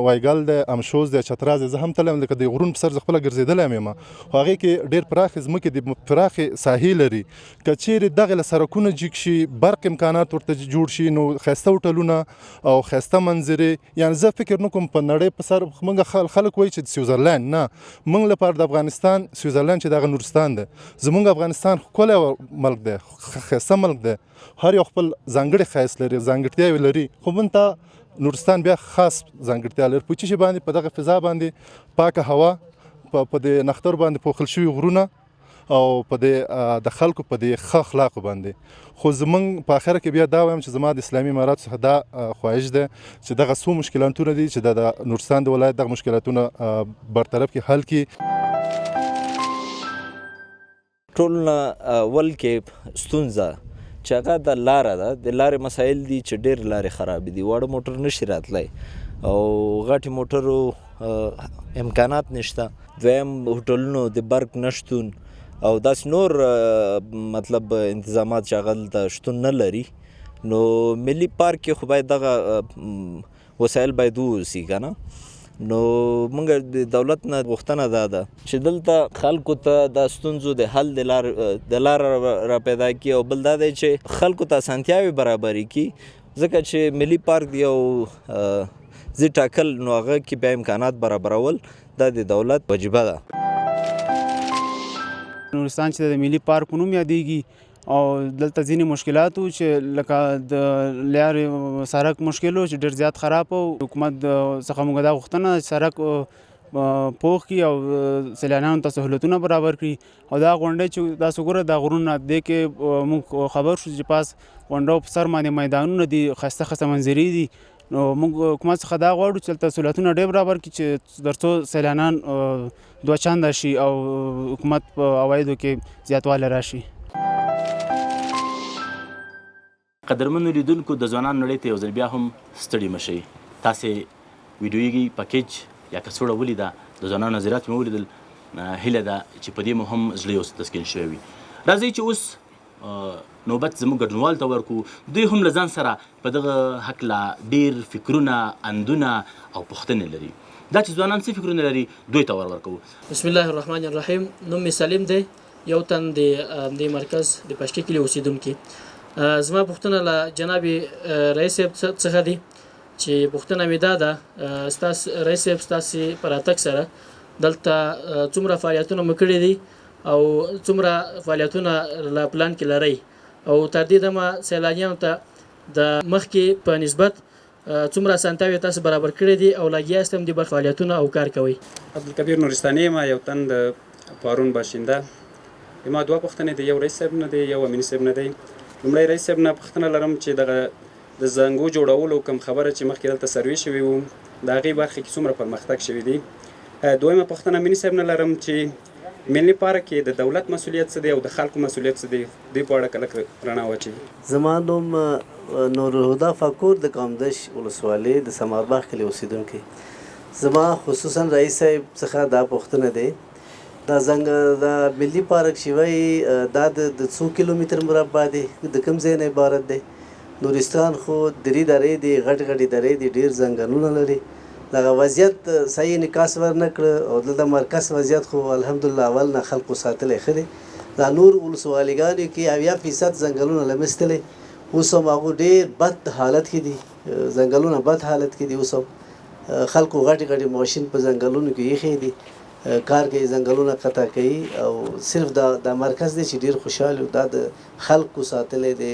وایګل دی، امشوز دی، چتراز دی، زه هم تللی یم، لکه د غرونو په سر زه خپله ګرځېدلی یم خو هغې کې ډېر پراخې ځمکې دي، پراخې ساحې لري. که چیرې دغې له سړکونه جګ شي، برق امکانات ورته جوړ شي، نو ښایسته هوټلونه او ښایسته منظرې، یعنې زه فکر نه کوم په نړۍ په سر موږ خلک وایي چې سویزرلینډ، نه، موږ لپاره د افغانستان سویزرلینډ چې دغه نورستان دی. زموږ افغانستان ښکلی ملک دی، ښایسته ملک دی، هر یو خپل ځانګړی ښایست لري، ځانګړتیاوې لري، خو موږ ته نورستان بیا خاص ځانګړتیا لري په چی باندې، په دغه فضا باندې، پاکه هوا، په د نختر باندې پوښل شوي غرونه او په د خلکو په د ښه اخلاقو باندې. خو زمونږ په اخره کې بیا دا وایم چې زما د اسلامي اماراتو څخه دا خواهش ده چې دغه څو مشکلاتونه دي چې د نورستان د ولایت دغه مشکلاتونه برطرف کړي، حل کړي. ټول نه اول کې ستونزه چې هغه د لاره ده، د لارې مسایل دي چې ډېر لارې خراب دي، واړه موټر نشي راتلی او غټې موټرو امکانات نشته، دویم هوټلونو د برق نشتون او داسې نور مطلب انتظامات چې هغه دلته شتون نه لري. نو ملي پارک کې خو باید دغه وسایل باید ووسي که نه. نو موږ د دولت نه غوښتنه دا ده چې دلته خلکو ته د ستونزو د حل د لاره را پیدا کړي او بل دا دی چې خلکو ته اسانتیاوې برابرې کړي، ځکه چې ملي پارک یو ځای ټاکل نو هغه کې بیا امکانات برابرول دا د دولت وجیبه ده. نورستان چې د ملي پارک په نوم یادېږي او دلته ځینې مشکلات وو چې لکه د لارې سړک مشکل و چې ډېر زیات خراب و. حکومت څخه موږ دا غوښتنه چې سړک پوخ کړي او سیلانیانو ته سهولتونه برابر کړي. او دا غونډۍ چې تاسو ګوره دا غرونه دې کې موږ خبر شو چې پاس غونډو په سر باندې میدانونه دي، ښایسته ښایسته منظرې دي. نو موږ حکومت څخه دا غواړو چې دلته سهولتونه ډېر برابر کړي چې تر څو سیلانیان دوه چنده شي او حکومت په عوایدو کې زیاتوالی راشي. قدرمنو لیدونکو، د ځوانان نړۍ ته یو ځل بیا هم ستړي مه شئ. تاسې ویډیویي پکیج یا کڅوړه ولیده، د ځوانانو نظریات مې ولیدل، هیله ده چې په دې مو هم زړه یو څه تسکین شوی وي. راځئ چې اوس نوبت زموږ ګډونوالو ته ورکړو، دوی هم له ځان سره په دغه هکله ډېر فکرونه، اندونه او پوښتنې لري. دا چې ځوانان څه فکرونه لري دوی ته ورکوو. بسم الله الرحمن الرحیم. نوم مې سلیم دی، یو تن د دې مرکز د پشتي کلي اوسیدونکی. زما پوښتنه له جناب رئیس صاحب څخه دي چې پوښتنه مې دا ده ستاسو رئیس صاحب ستاسو په راتګ سره دلته څومره فعالیتونه مو کړي دي او څومره فعالیتونه لا پلان کې لرئ او تر دې دمه سیلانیانو ته د مخکې په نسبت څومره اسانتیاوې تاسو برابر کړي دي او لګیا یاست هم د بر فعالیتونه او کار کوئ. عبدالکبیر نورستاني یم، یو تن د پارون باشنده. ما دوه پوښتنې دي، یو رئیس صاحب نه دی یو امین صاحب نه دی. لومړی رئیس صاحب نه پوښتنه لرم چې دغه د زنګو جوړولو کوم خبره چې مخکې دلته سروې شوي وو د هغې برخې کې څومره پرمختګ شوي دي. دویمه پوښتنه امین صاحب نه لرم چې ملي پارک کې د دولت مسؤلیت څه دی او د خلکو مسؤلیت څه دی، دې په اړه کلک رڼا واچوي. زما نوم نورالهدی فاکور د کامدش ولسوالۍ د سمارباغ کلي اوسیدونکی. زما خصوصا رئیس صاحب څخه دا پوښتنه دی، دا ملي پارک شوی دا د څو کیلومتر مربع دی، د کوم ځای نه عبارت دی؟ نورستان خو درې درې دي، غټ غټې درې دي، ډېر ځنګلونه لري. دغه وضعیت صحیح انعکاس ورنه کړه او دلته مرکز وضعیت خو الحمدلله اول نه خلکو ساتلی ښه دی. دا نور ولسوالیګانو کې 80% ځنګلونه له مستلی، اوس هم هغو ډېر بد حالت کې دي، ځنګلونه بد حالت کې دي. اوس هم خلکو غټې غټې ماشین په ځنګلونو کې ایښې دي، کار کوي، ځنګلونه قطع کوي او صرف دا مرکز دی چې ډېر خوشحال دا د خلکو ساتلی دی.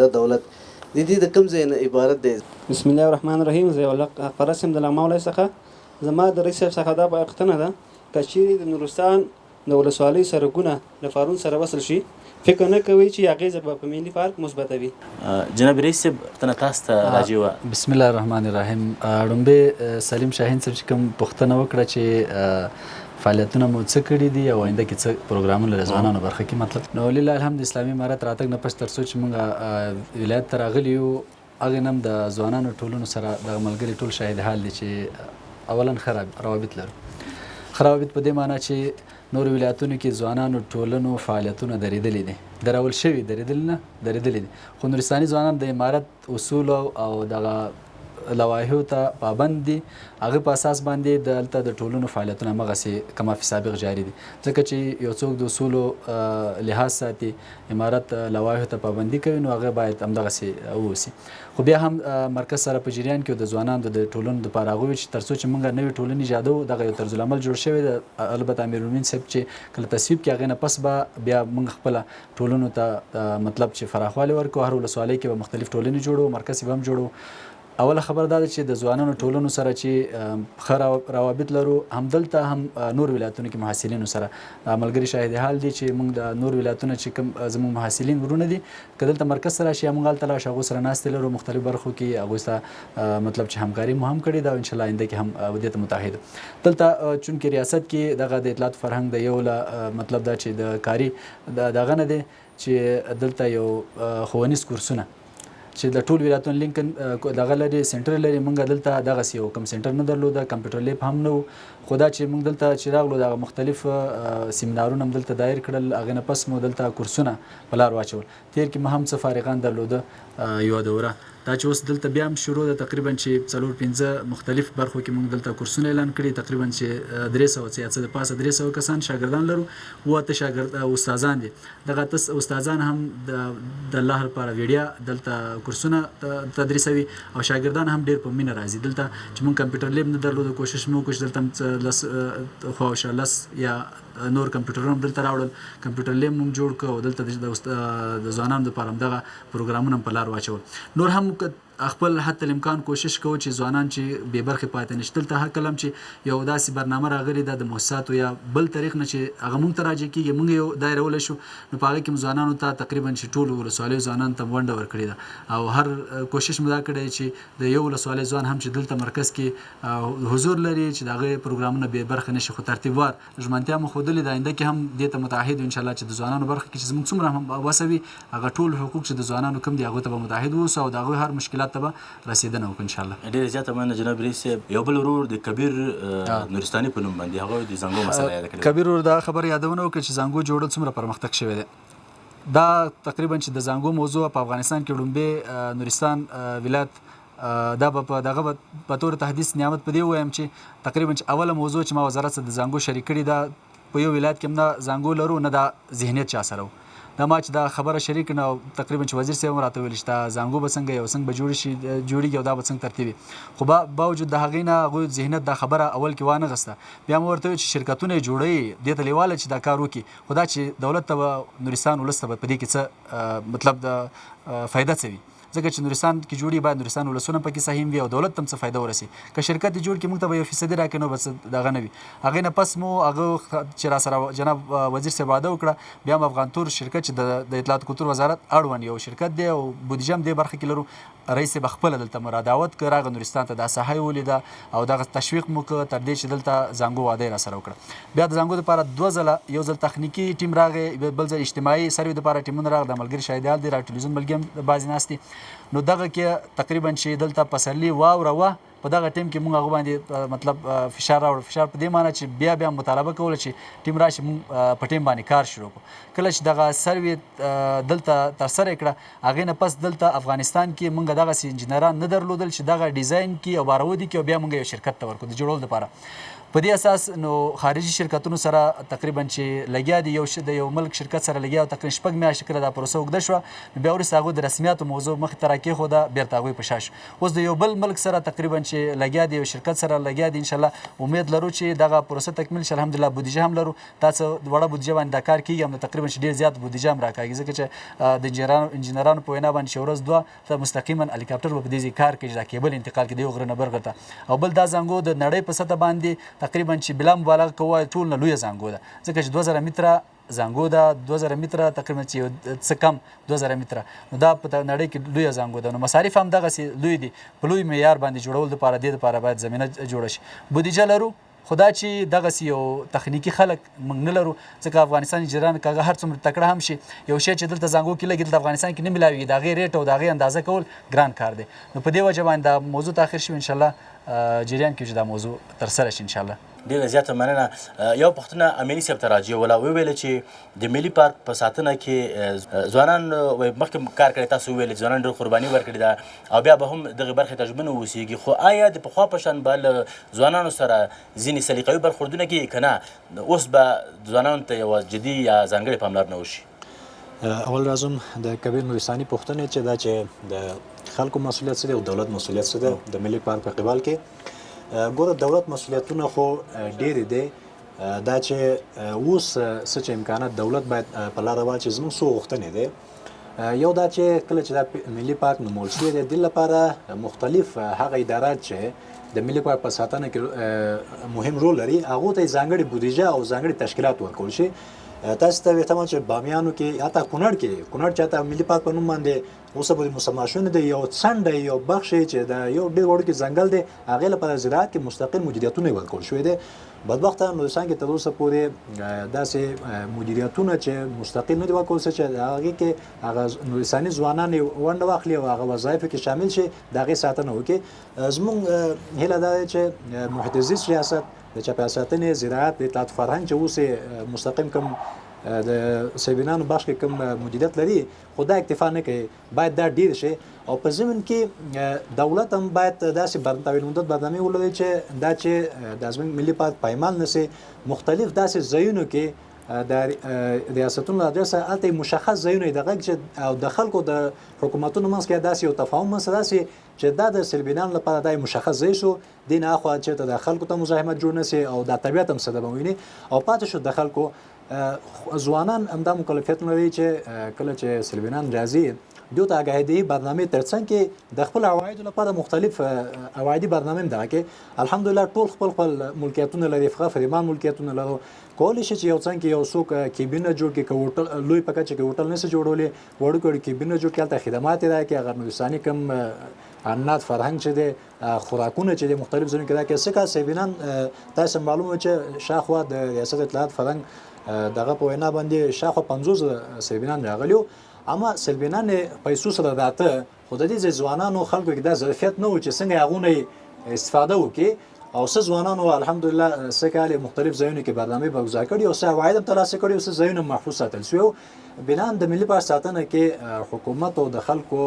د دولت د دې د کوم ځای نه عبارت دی؟ بسم الله الرحمن الرحیم. زه یو قرس یم د لاما ولایت څخه. زما د رئیس صاحب څخه دا پوښتنه ده که چیرې د نورستان د ولسوالۍ سړکونه له فارون سره وصل شي، فکر نه کوي چې اغیزه به په ملي پارک مثبته وي؟ جناب رئیس صاحب پوښتنه تاسو ته راجع وه. بسم الله الرحمن الرحیم. لومړی سلیم شاهین صاحب چې کوم پوښتنه وکړه چې فعالیتونه مو څه کړي دي او آینده کې څه پروګرامونه لري ځوانانو برخه کې مطلب. نو لله الحمد اسلامي امارت راتګ نه پس تر څو چې موږ ولایت ته راغلي یو هغې نه هم د ځوانانو ټولنو سره دغه ملګري ټول شاهد حال دي چې اولا ښه روابط لرو. ښه روابط په دې معنی چې نورو ولایتونو کې ځوانانو ټولنو فعالیتونه درېدلي دي، درول شوي، درېدلي دي، خو نورستاني ځوانان د امارت اصولو او دغه لوایحو ته پابند دي. هغه په اساس باندې دلته د ټولنو فعالیتونه همغسې کما فی سابق جاري دي، ځکه چې یو څوک د اصولو لحاظ ساتي، امارت لوایحو ته پابندي کوي، نو هغه باید همدغسې واوسي. خو بیا هم مرکز سره په جریان کې د ځوانانو د ټولنو دپاره هغه وي چې تر څو چې موږ نوې ټولنې ایجادوو، دغه یو طرزالعمل جوړ شوی دی. البته امیرالمؤمنین صاحب چې کله تصویب کړي هغې نه پس به بیا موږ خپله ټولنو ته مطلب چې فراخوالی ورکړو. هر ولسوالۍ کې به مختلف ټولنې جوړو، مرکز به هم جوړو. اوله خبر دا ده چې د ځوانانو ټولنو سره چې ښه روابط لرو، همدلته هم نور ولایتونو کې محصلینو سره ملګري شاهد حال دي چې موږ د نور ولایتونو چې کوم زموږ محصلین ورونه دي که دلته مرکز سره راشي موږ هلته لاړ شو، هغو سره ناستې لرو، مختلف برخو کې هغوی سره مطلب چې همکاري مو هم کړې ده او انشاءالله آینده کې هم دې ته متحد. دلته چونکې ریاست کې دغه د اطلاعات فرهنګ د یو مطلب دا چې د کاري دغه نه دی چې دلته یو ښوونیز کورسونه چې د ټول ولایتونو لینک دغه لري، سنټر لري. موږ دلته دغسې یو کم سنټر نه درلوده، کمپیوټر لیب هم نه و. خو دا چې موږ دلته چې راغلو دغه مختلف سیمینارونه هم دلته دایر کړل، هغې نه پس مو دلته کورسونه په لار واچول. تېر کې مو هم څه فارغان درلوده یوه دوره، دا چې اوس دلته بیا هم شروع ده. تقریبا چې 4-5 مختلف برخو کې موږ دلته کورسونه اعلان کړي. تقریبا چې 300 څه د پاسه 300 کسان شاګردان لرو، 8 شاګرد استادان دي. دغه استادان هم د الله لپاره ویډیا دلته کورسونه تدریسوي او شاګردان هم ډېر په مینه راځي. دلته چې موږ کمپیوټر لیب نه درلوده، کوشش مو وکړو چې دلته خواوشا 10 یا نور کمپیوټرونه هم دلته راوړل، کمپیوټر لیب هم جوړ کړو او دلته د ځوانانو دپاره همدغه پروګرامونه هم په لار واچول. نور هم خپل حتی الامکان کوشش کوو چې ځوانان چې بې برخې پاتې نه شي. دلته هر کله چې یو داسې برنامه راغلې ده د مؤسساتو یا بل طریق نه چې هغه موږ ته راجع کېږي، موږ یو دایرولی شو، نو په هغې کې م ځوانانو ته تقریبا چې ټولو ولسوالیو ځوانانو ته ونډه ورکړې ده او هر کوشش مو دا کړی چې د یو ولسوالۍ ځوان هم چې دلته مرکز کې حضور لري چې د هغې پروګرامونه بې برخې نه شي، خو ترتیبوار ژمنتیا مو ښودلې ده. آینده کې هم دې ته متعهد یو انشاءالله چې د ځوانانو برخه کې چې زموږ څومره هم وسه وي، هغه ټول حقوق چې د ځوانانو کوم دي هغو ته به متعهد واوسو او د هغوی هر مشکلات ته به رسېدنه وکړو انشاءالله. ډېره زیاته مننه جناب رئیس صاحب. یو بل ورور د کبیر نورستاني په نوم باندې هغه د زنګو مسله یاده کړې. کبیر ورور دا خبره یادونه وکړه چې زنګو جوړل څومره پرمختګ شوی دی. دا تقریبا چې د زنګو موضوع په افغانستان کې لومبې نورستان ولایت دا په دغه په طور تحدیث نعمت په دې وایم چې تقریبا چې اوله موضوع چې ما وزارت سره د زنګو شریک کړي دا په یو ولایت کې هم نه زنګو لرو نه دا ذهنیت چا سره و. دا ما چې دا خبره شریک نه تقریبا چې وزیر صاحب راته ویل چې دا زانګو به څنګه یو څنګه به جوړیږي او دا به څنګه ترتیبي خو باوجود د هغې نه هغوی ذهنیت دا خبره اول کې وانه غسته بیا مو ورته ویل چې شرکتونه یې جوړوي دې ته لیواله چې دا کار وکړي خو دا چې دولت ته به نورستان ولس ته به په دې کې څه مطلب د فایده څه وي ځکه چې نورستان کې جوړي باید نورستان ولسونه پکې سهیم وي او دولت ته هم څه فایده ورسي که شرکت یې جوړ کړي موږ ته به 1% راکړي نو بس دغه نه وي هغې نه پس مو هغه چې راسره جناب وزیر صاحب وعده وکړه بیا هم افغان تور شرکت چې د اطلاعات کلتور وزارت اړوند یو شرکت دی او بودیجه هم دې برخه کې لرو رئیس صاحب خپله دلته مو رادعوت کړ راغی نورستان ته دا ساحه یې ولیده او دغه تشویق مو کړ تر دې چې دلته زانګو واده یې راسره وکړه بیا د زانګو دپاره 2 ځله یو ځل تخنیکي ټیم راغی بل ځل اجتماعي سروې دپاره ټیمونه راغی د ملګري شاهدیال دی را ټلویزیون ملګري هم بعضې ناست دي نو دغه کې تقریبا چې دلته پسرلي واوره وه په دغه ټیم کې موږ هغه باندې مطلب فشار راوړ فشار په دې معنی چې بیا مطالبه کوله چې ټیم راشي موږ په ټیم باندې کار شروع کړو کله چې دغه سروې دلته ترسره کړه هغې نه پس دلته افغانستان کې موږ دغسې انجینران نه درلودل چې دغه ډیزاین کړي او بارودي کړي او بیا موږ یو شرکت ته ورکړو د جوړولو دپاره په دې اساس نو خارجي شرکتونو سره تقریبا چې لګیا دي د یو ملک شرکت سره لګیا او تقریبا 6 میاشتې کله دا پروسه اوږده شوه بیا وروسته هغوی د رسمیاتو موضوع مخې ته راکېښوده بیرته هغوی په شا شو اوس د یو بل ملک سره تقریبا چې لګیا دي یو شرکت سره لګیا دي انشاءالله امید لرو چې دغه پروسه تکمیل شي الحمدلله بودیجه هم لرو دا څه وړه بودیجه باندې دا کار کېږي هم تقریبا چې ډېر زیات بودیجه هم راکاږي ځکه چې د انجینرانو په وینا باندې چې ورځ 2 مستقیما هلیکاپټر به په دې ځای کار کوي چې دا کیبل انتقال کړي د یو غره نه بل غره ته او بل دا زانګو د نړۍ په سطح باندې تقریبا چې بلا مبالغه کوه ټول نه لویه زانګو ده ځکه چې 2000 متره زانګو ده 2000 متره تقریبا چې څه کم 2000 متره نو دا په نړۍ کې لویه زانګو ده نو مصارف هم دغسې لوی دي په لوی معیار باندې جوړول دپاره دې دپاره باید زمینه جوړه شي بودیجه لرو خو دا چې دغسې یو تخنیکي خلک موږ نه لرو ځکه افغانستان انجینران که هغه هر څومره تکړه هم شي یو شی چې دلته زانګو کې لګي دلته افغانستان کې نه میلاویږي د هغې ریټ او د هغې اندازه کول ګران کار دی نو په دې وجه باندې دا موضوع تاخیر شوي انشاءالله جریان کې چې دا موضوع ترسره شي انشاءالله ډېره زیاته مننه یو پوښتنه امیني صاحب ته راجع وله وویله چې د ملي پارک په ساتنه کې ځوانان مخکې کار کړی تاسو وویل چې ځوانان ډېر قرباني ورکړې ده او بیا به هم دغې برخې ته ژمنه واوسېږي خو آیا د پخوا په شان به له ځوانانو سره ځینې سلیقوي برخوردونه کېږي که نه اوس به ځوانانو ته یوه جدي یا ځانګړې پاملرنه وشي اول راځم د کبیر نورستاني پوښتنې چې دا چې د خلکو مسؤلیت څه دی او دولت مسؤلیت څه دی د ملي پارک په قبال کې ګوره دولت مسؤلیتونه خو ډېرې دی دا چې اوس څه چې امکانات دولت باید په لاره واچي زموږ څو غوښتنې دی یو دا چې کله چې دا ملي پارک نومول شوی دی دې لپاره مختلف هغه ادارات چې د ملي پارک په ساتنه کې مهم رول لري هغو ته یې ځانګړې بودیجه او ځانګړي تشکیلات ورکول شي تاسو ته ویتم چې بامیانو کې حتی کونړ چې حتی ملي پارک په نوم باندې اوس به مسما شوی دی یو څنډه یو بخش چې د یو ډېر وړوکی ځنګل دی هغې لپاره زراعت کې مستقل مدیریتونه یې ورکول شوي دی بدبخته نورستان کې تر اوسه پورې داسې مدیریتونه چې مستقل نه دي ورکول شوي چې هغې کې هغه نورستاني ځوانان یې ونډه واخلي او هغه وظایفو کې شامل شي د هغې ساتنه وکړي زموږ هیله دا ده چې محیط زیست ریاست د چاپیریال ساتنې زراعت د اطلاعات فرهنګ چې اوس مستقیم کوم د سیبینانو بخش کې کوم مدیریت لري خو دا اکتفا نه کوي باید دا ډیر شي او په ضمن کې دولت هم باید داسې طویل مدت برنامې ولري چې دا چې د زموږ ملي پارک پایمال نشي مختلف داسې ځایونو کې د ریاستونو ادرسه هلته مشخص ځایونه دغه چې او د خلکو د حکومتونو منځ کې داسې یو تفاهم منځ راسي چې دا د سیلبینانو لپاره دا مشخص ځای شو دین اخوا چې د خلکو ته مزاحمت جوړ نشي او د طبیعت هم سبب ویني او پاتې شو د خلکو ځوانان همدا مکلفیت لري چې کله چې سیلبینان راځي دوی ته آگاهی برنامه ترڅنګ کې د خپل عوایدو لپاره مختلف عوایدي برنامه ده کې الحمدلله ټول خپل ملکیتونه لري فریمان ملکیتونه لري کولی شي چې یو څنګه یو څوک کیبینه جوړ کې کوټل لوی پکې چې کوټل نشي جوړولې وړو کیبینه جوړ کړي خدمات ده کې اگر نورستاني کم عناد فرهنګ چې د خوراکونه چې د مختلف ځایونو کې دا کې څه کا سیبینان تاسو معلومه چې شاخوا د ریاست اطلاعات فرهنګ دغه په وینا باندې شاخوا 50 سیبینان راغلیو اما سلبینان پیسو سره راته خو د دې ځوانانو خلکو کې دا ظرفیت نه و چې څنګه هغونه استفاده وکړي او څه ځوانانو الحمدلله څه کال مختلف ځایونو کې برنامه برگزار کړي او څه عواید هم ترلاسه کړي او څه ځایونه محفوظ ساتل شوی بنان د ملي پارک ساتنه کې حکومت او د خلکو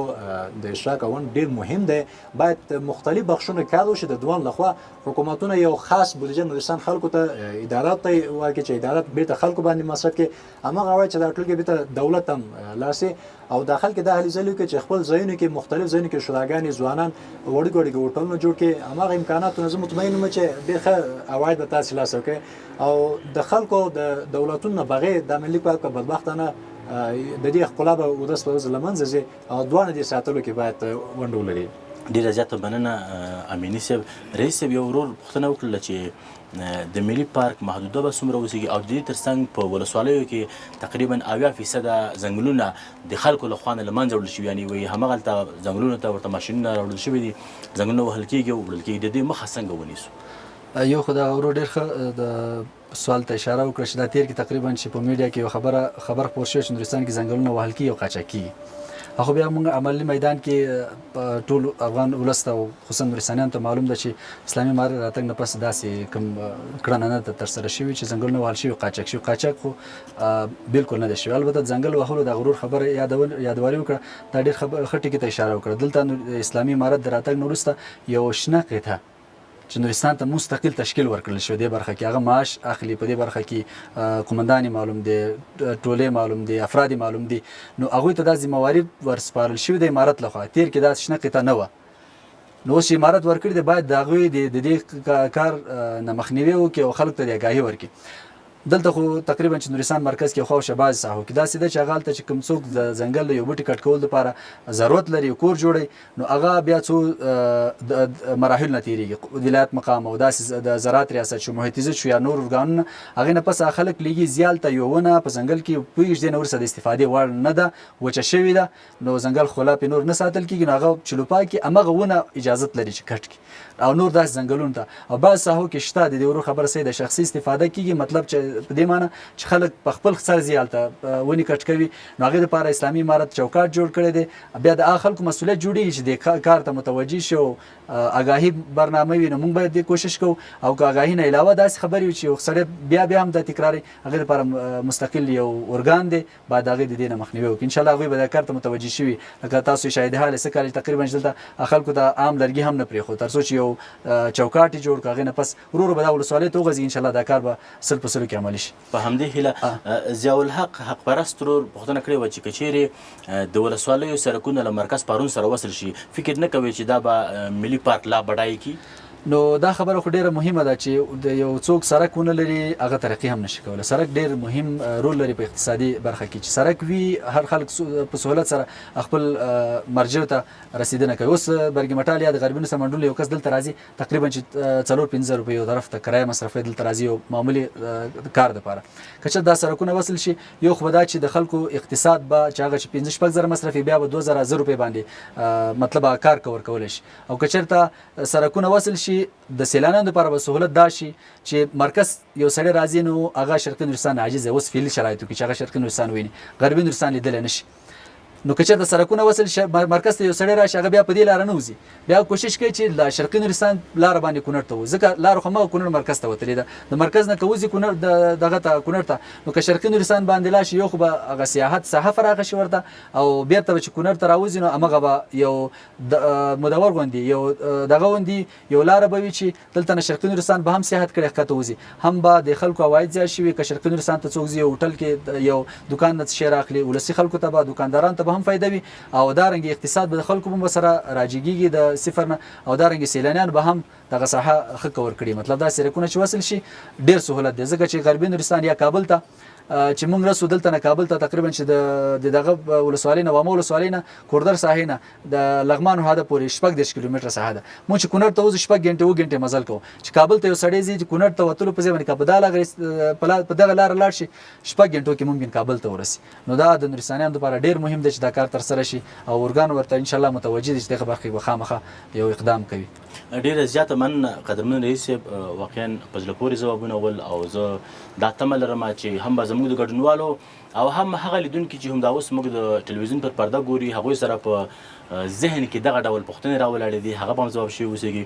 د اشراک اون ډیر مهم دی. باید مختلف بخشونه کار وشي د دوان لخوا. حکومتونه یو خاص بودجه نورستان خلکو ته ادارات ته ورکړي چې ادارات بیرته خلکو باندې مصرف کړي. هماغه وایي چې دا ټول کې بیرته دولت هم لاسي او داخل کې د هلي ځلو کې چې خپل ځایونو کې مختلف ځایونو کې شوراګانې ځوانان وړي ګوړي هوټلونه جوړ کړي. هماغه امکاناتونه زه مطمئن یم چې ډېر عواید به تاسو لاس وکړي او د خلکو د دولتونو بغیر د ملي پارک په بدبختانه د دې ښکلا به ودرس په لمنځه ځي او دوانه دې ساتلو کې باید ونډه ولري. ډیره زیاته مننه امیني صاحب. رئیس صاحب یو ورور پوښتنه وکړله چې د ملي پارک محدوده به څومره اوسېږي او د دې ترڅنګ په ولسوالیو کې تقریبا 80% ځنګلونه د خلکو لخوا نه له منځه وړل شوي، یعنې وایي هماغلته ځنګلونو ته ورته ماشینونه راوړل شوي دي، ځنګلونه وهل کېږي او وړل کېږي. د دې مخه څنګه ونیسو؟ یو خو دغه ورور ډېر ښه د سوال ته اشاره وکړه چې دا تېر کې تقریبا چې په میډیا کې یو خبر خپور شوی چې نورستان کې ځنګلونه وهل کېږي او قاچاق کېږي. خو بیا موږ عملي میدان کې ټول افغان ولس ته او خصوصا نورستانیانو ته معلوم ده چې اسلامي امارت راتګ نه پس داسې کوم کړنه نه ده ترسره شوې چې ځنګلونه وهل شوي قاچاق شوي. قاچاق خو بالکل نه ده شوی. البته ځنګل وهلو د غرور خبره یادواري وکړه، دا ډېر ښه ټکي ته اشاره وکړه. دلته اسلامي امارت د راتګ نه وروسته یو شنه قطعه چې نورستان ته مستقل تشکیل ورکړل شو دې برخه کې هغه معاش اخلي. په دې برخه کې قومندان معلوم دي، ټولې معلوم دي، افراد معلوم دي، نو هغوی ته دا ذمهواري ورسپارل شوې د امارت لخوا. تېر کې دا شنه قطعه نه وه، نو اوس چې امارت ورکړي دی باید د هغوی د دې کار نه مخنیوي وکړي او خلکو ته د اګاهي ورکړي. دلته خو تقریبا چې نورستان مرکز کې خو شباز ساحو کې داسې ده چې هغه هلته چې کوم څوک د ځنګل د یو بوټي کټ کولو لپاره ضرورت لري کور جوړوي، نو هغه بیا څو مراحل نه تېرېږي. ولایت مقام او داسې د زراعت ریاست شو، محیط زیست شو یا نور ارګانونه، هغې نه پس خلک لېږي زیال ته یو ونه په ځنګل کې پوهېږي چې دې نه وروسته د استفادې وړ نه ده، وچه شوې ده، نو ځنګل خلا پې نور نه ساتل کېږي، نو هغه چلوپا کې همغه ونه اجازت لري چې کټ کړي او نور داسې ځنګلونو ته. او بعض ساحو کې شته د دې ورور خبره صحیح ده، شخصي استفاده کېږي، مطلب چې په دې معنی چې خلک په خپل سر ځي هلته ونې کټ کوي، نو هغې دپاره اسلامي امارت چوکاټ جوړ کړی دی. بیا د هغه خلکو مسؤلیت جوړېږي چې دې کار ته متوجه شي او اګاهي برنامه وي، نو موږ باید دې کوشش کوو او که اګاهي نه علاوه داسې خبرې وي چې یو سړی بیا هم دا تکراري، هغې دپاره مستقل یو ارګان دی باید هغې د دې نه مخنیوي وکړي. انشاءالله هغوی به دا کار ته متوجه شوي. لکه تاسو شاهد حال څه کال تقریبا چې دلته خلکو ته عام لرګي هم نه پرېښود تر څو چې یو چوکاټ یې جوړ کړو، هغې نه پس ورو ورو به دا ولسوالۍ ته وغځېږي. انشاءالله دا کار به سل په سلو کې عملي شي. په همدې هیله ضیاءالحق حق پرست ورور پوښتنه کړې وه چې که چیرې د ولسوالیو سړکونه له مرکز پارون سره وصل شي، فکر نه کوي چې دا به ملي پارک لا بډای کړي؟ نو دا خبره خو ډیره مهمه ده چې د یو څوک سړک ونه لري هغه ترقي هم نشي کولی. سړک ډیر مهم رول لري په اقتصادي برخه کې. چې سړک وي هر خلک په سهولت سره خپل مرجع ته رسیدنه کوي. اوس برګي مټال یا د غربي سمندول یو کس دلته راځي تقریبا چې 4-5 روپۍ یو طرف ته کرایه مصرفوي، دلته راځي یو معمولی کار دپاره. که چېرته دا سړکونه وصل شي، یو خو به دا چې د خلکو اقتصاد به چې هغه چې 5-6 زره مصرفي بیا به 2000 روپۍ باندې مطلب کار ورکولی شي. او که چېرته سړکونه وصل شي د سیلانیانو لپاره به سهولت دا شي چې مرکز یو سړی راځي نو هغه شرقي نورستان عاجز دی اوس فعلي شرایطو کې چې هغه شرقي نورستان ویني، غربي نورستان لیدلی نه شي. نو که چېرته سړکونه وصل شي مرکز ته یو سړی راشي، هغه بیا په دې لاره نه وځي، بیا کوشش کوي چې له شرقي نورستان لاره باندې کونړ ته وځي، ځکه لاره خو همغه کونړ مرکز ته وتلې ده. د مرکز نه که وځي کونړ دغه ته کونړ ته، نو که شرقي نورستان باندې لاړ شي، یو خو به هغه سیاحت ساحه فراخه شي ورته، او بېرته به چې کونړ ته راوځي نو همغه به یو مدور غوندې یو دغه غوندې یو لاره به وي چې دلته نه شرقي نورستان به هم سیاحت کړی ښکته وځي، هم به د خلکو عواید زیات شي. که شرقي نورستان ته څوک ځي یو هوټل کې یو دوکان نه څه شی راخلي، ولسي خلکو ته به دوکاندارانو ته به هم فایده وي، او دارنګ اقتصاد به د خلکو به سره راجګیږي د صفر نه، او دارنګ سیلانیان به هم دغه ساحه ښه کور کړي. مطلب دا سړکونه چې وصل شي ډېر سهولت دی، ځکه چې غربي نورستان یا کابل ته چې موږ رسو دلته نه کابل ته تقریبا چې د دغه ولسوالۍ نه وامه ولسوالۍ نه کوردر ساحې نه د لغمان هاده پورې 36 کیلومتره ساحه ده. موږ چې کونړ ته وځو 6 غنټې مزل کوو، چې کابل ته یو سړی ځي چې کونړ ته وتلو په ځای باندې په دغه لاره لاړ شي 6 غنټو کې ممکن کابل ته ورسي. نو دا د نورستانیانو لپاره ډېر مهم دی چې دا کار ترسره شي، او ارګان ورته انشاءالله متوجه دي چې دغه برخې به خامخا یو اقدام کوي. ډیره زیاته من قدرمن رئیس صاحب واقعا په زړه پورې ځوابونه ول، او زه دا تمه لرم چې هم به زموږ د ګډونوالو او هم هغه لیدونکي چې همدا اوس موږ د ټلویزیون پر پرده ګوري هغوی سره په ذهن کې دغه ډول پوښتنې راولاړې دي، هغه به هم ځواب شوي اوسېږي.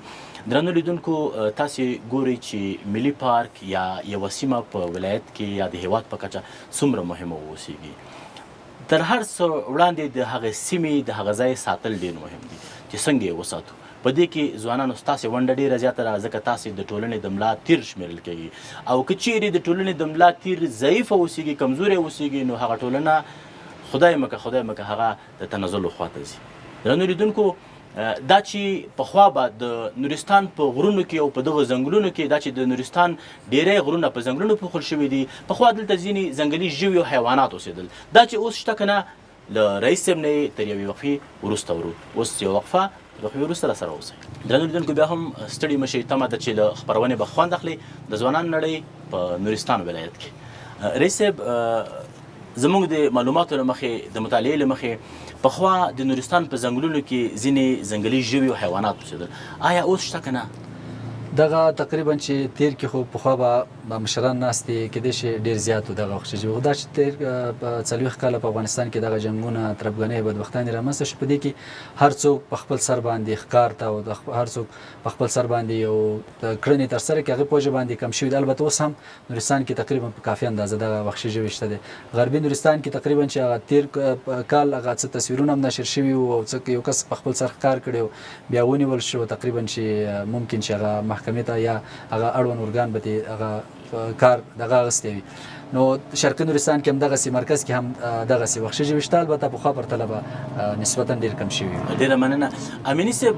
درنو لیدونکو، تاسې ګورئ چې ملي پارک یا یوه سیمه په ولایت کې یا د هیواد په کچه څومره مهمه واوسېږي. تر هر څه وړاندې د هغې سیمې د هغه ځای ساتل ډېر مهم دي چې څنګه یې وساتو. په دې کې ځوانانو ستاسې ونډه ډېره زیاته ده ځکه تاسې د ټولنې د ملا تیر شمیرل کېږي او که چیرې د ټولنې د ملا تیر ضعیفه اوسیږي کمزوری اوسیږي نو هغه ټولنه خدای مکه هغه د تنزلو خواته ځي. درنو لیدونکو دا چې پخوا به د نورستان په غرونو کې او په دغه ځنګلونو کې دا چې د نورستان ډیری غرونه په ځنګلونو پوښل شوي دي پخوا دلته ځینې ځنګلي ژوي او حیوانات اوسېدل دا چې اوس شته که نه له رئیس صاحب نه یې تر یوې وقفې وروسته ورو. اوس یوه وقفه وقفې وروسته راسره اوسئ. درنو لیدونکو بیا هم ستړي مه شئ تمه ده چې له خپرونې به خوند اخلئ د ځوانانو نړۍ په نورستان ولایت کې. رئیس صاحب زموږ د معلوماتو له مخې د مطالعې له مخې پخوا د نورستان په ځنګلونو کې ځینې ځنګلي ژوي او حیوانات اوسېدل آیا اوس شته که نه؟ دغه تقریبا چې تیر کې خو پخوا به مشران ناست دي کېدای شي ډېر زیات و دغه وخت چې خو دا چې تیر په 40 کاله په افغانستان کې دغه جنګونه تربګنۍ بدبختانې رامنځته شو په دې کې هر څوک په خپل سر باندې ښکار ته او هر څوک په خپل سر باندې یو کړنې ترسره کړي هغې په وجه باندې کم شوي دي. البته اوس هم نورستان کې تقریبا په کافي اندازه دغه وحشي ژوي شته دي. غربي نورستان کې تقریبا چې هغه تیر کال هغه څه تصویرونه هم نشر شوي وو او څه یو کس په خپل سر ښکار کړی و بیا ونیول شو تقریبا چې ممکن چې هغه محکمې ته یا هغه اړوند ارګان به دې هغه کار دغه اخیستی وي. نو شرقي نورستان کې هم دغسې مرکز کې هم دغسې وحشي ژوي شته البته پخوا پرتله به نسبتا ډېر کم شوي وي. ډېره مننه. امیني صاحب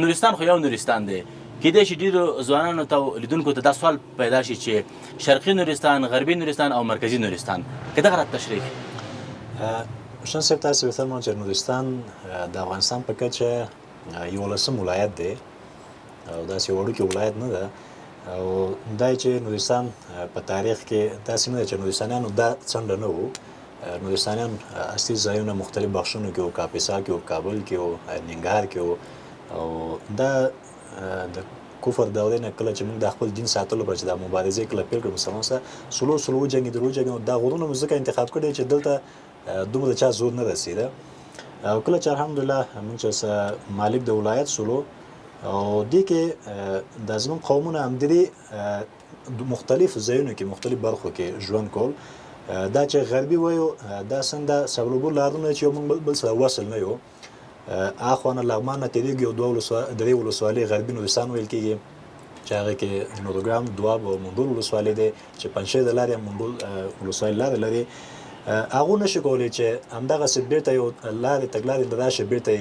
نورستان خو یو نورستان دی کېدای شي ډېرو ځوانانو ته لیدونکو ته دا سوال پیدا شي چې شرقي نورستان غربي نورستان او مرکزي نورستان که دغه راته تشریح شان صاحب تاسې بهتر چې نورستان د افغانستان په کچه 11 ولایت دی او داسې وړوکی ولایت نه ده او دا چې نورستان په تاریخ کې داسې نه ده چې نورستانیانو دا څنډه نه وو. نورستانیان اصلي ځایونه مختلف بخشونو کې وو کاپیسا کې وو کابل کې وو ننګرهار کې وو او دا د کفر دورې نه کله چې موږ د خپل دین ساتلو لپاره چې دا مبارزې کله پیل کړو مسلمان سره سلو وجنګېدلو دا غرونه مو ځکه انتخاب کړی چې دلته دومره چا زور نه رسېده او کله چې الحمدلله موږ چې مالک د ولایت سلو او دې کې د زموږ قومونه همدرې مختلف ځایونو کې مختلف برخو کې ژوند کول دا چې غربي وایو دا څنګه سبلوبو لارونه چې موږ بل سره وصل نه یو اخوانه لغمان نه تیریږي او درې ولسوالۍ غربي نورستان ویل کېږي چې هغه کې نورګرام دواب او منډول ولسوالۍ دی چې پنجشیر د لارې منډول ولسوالۍ لاره لري هغه نشي کولی چې همدغسې بیرته یو لارې تګلارې له راشي بیرته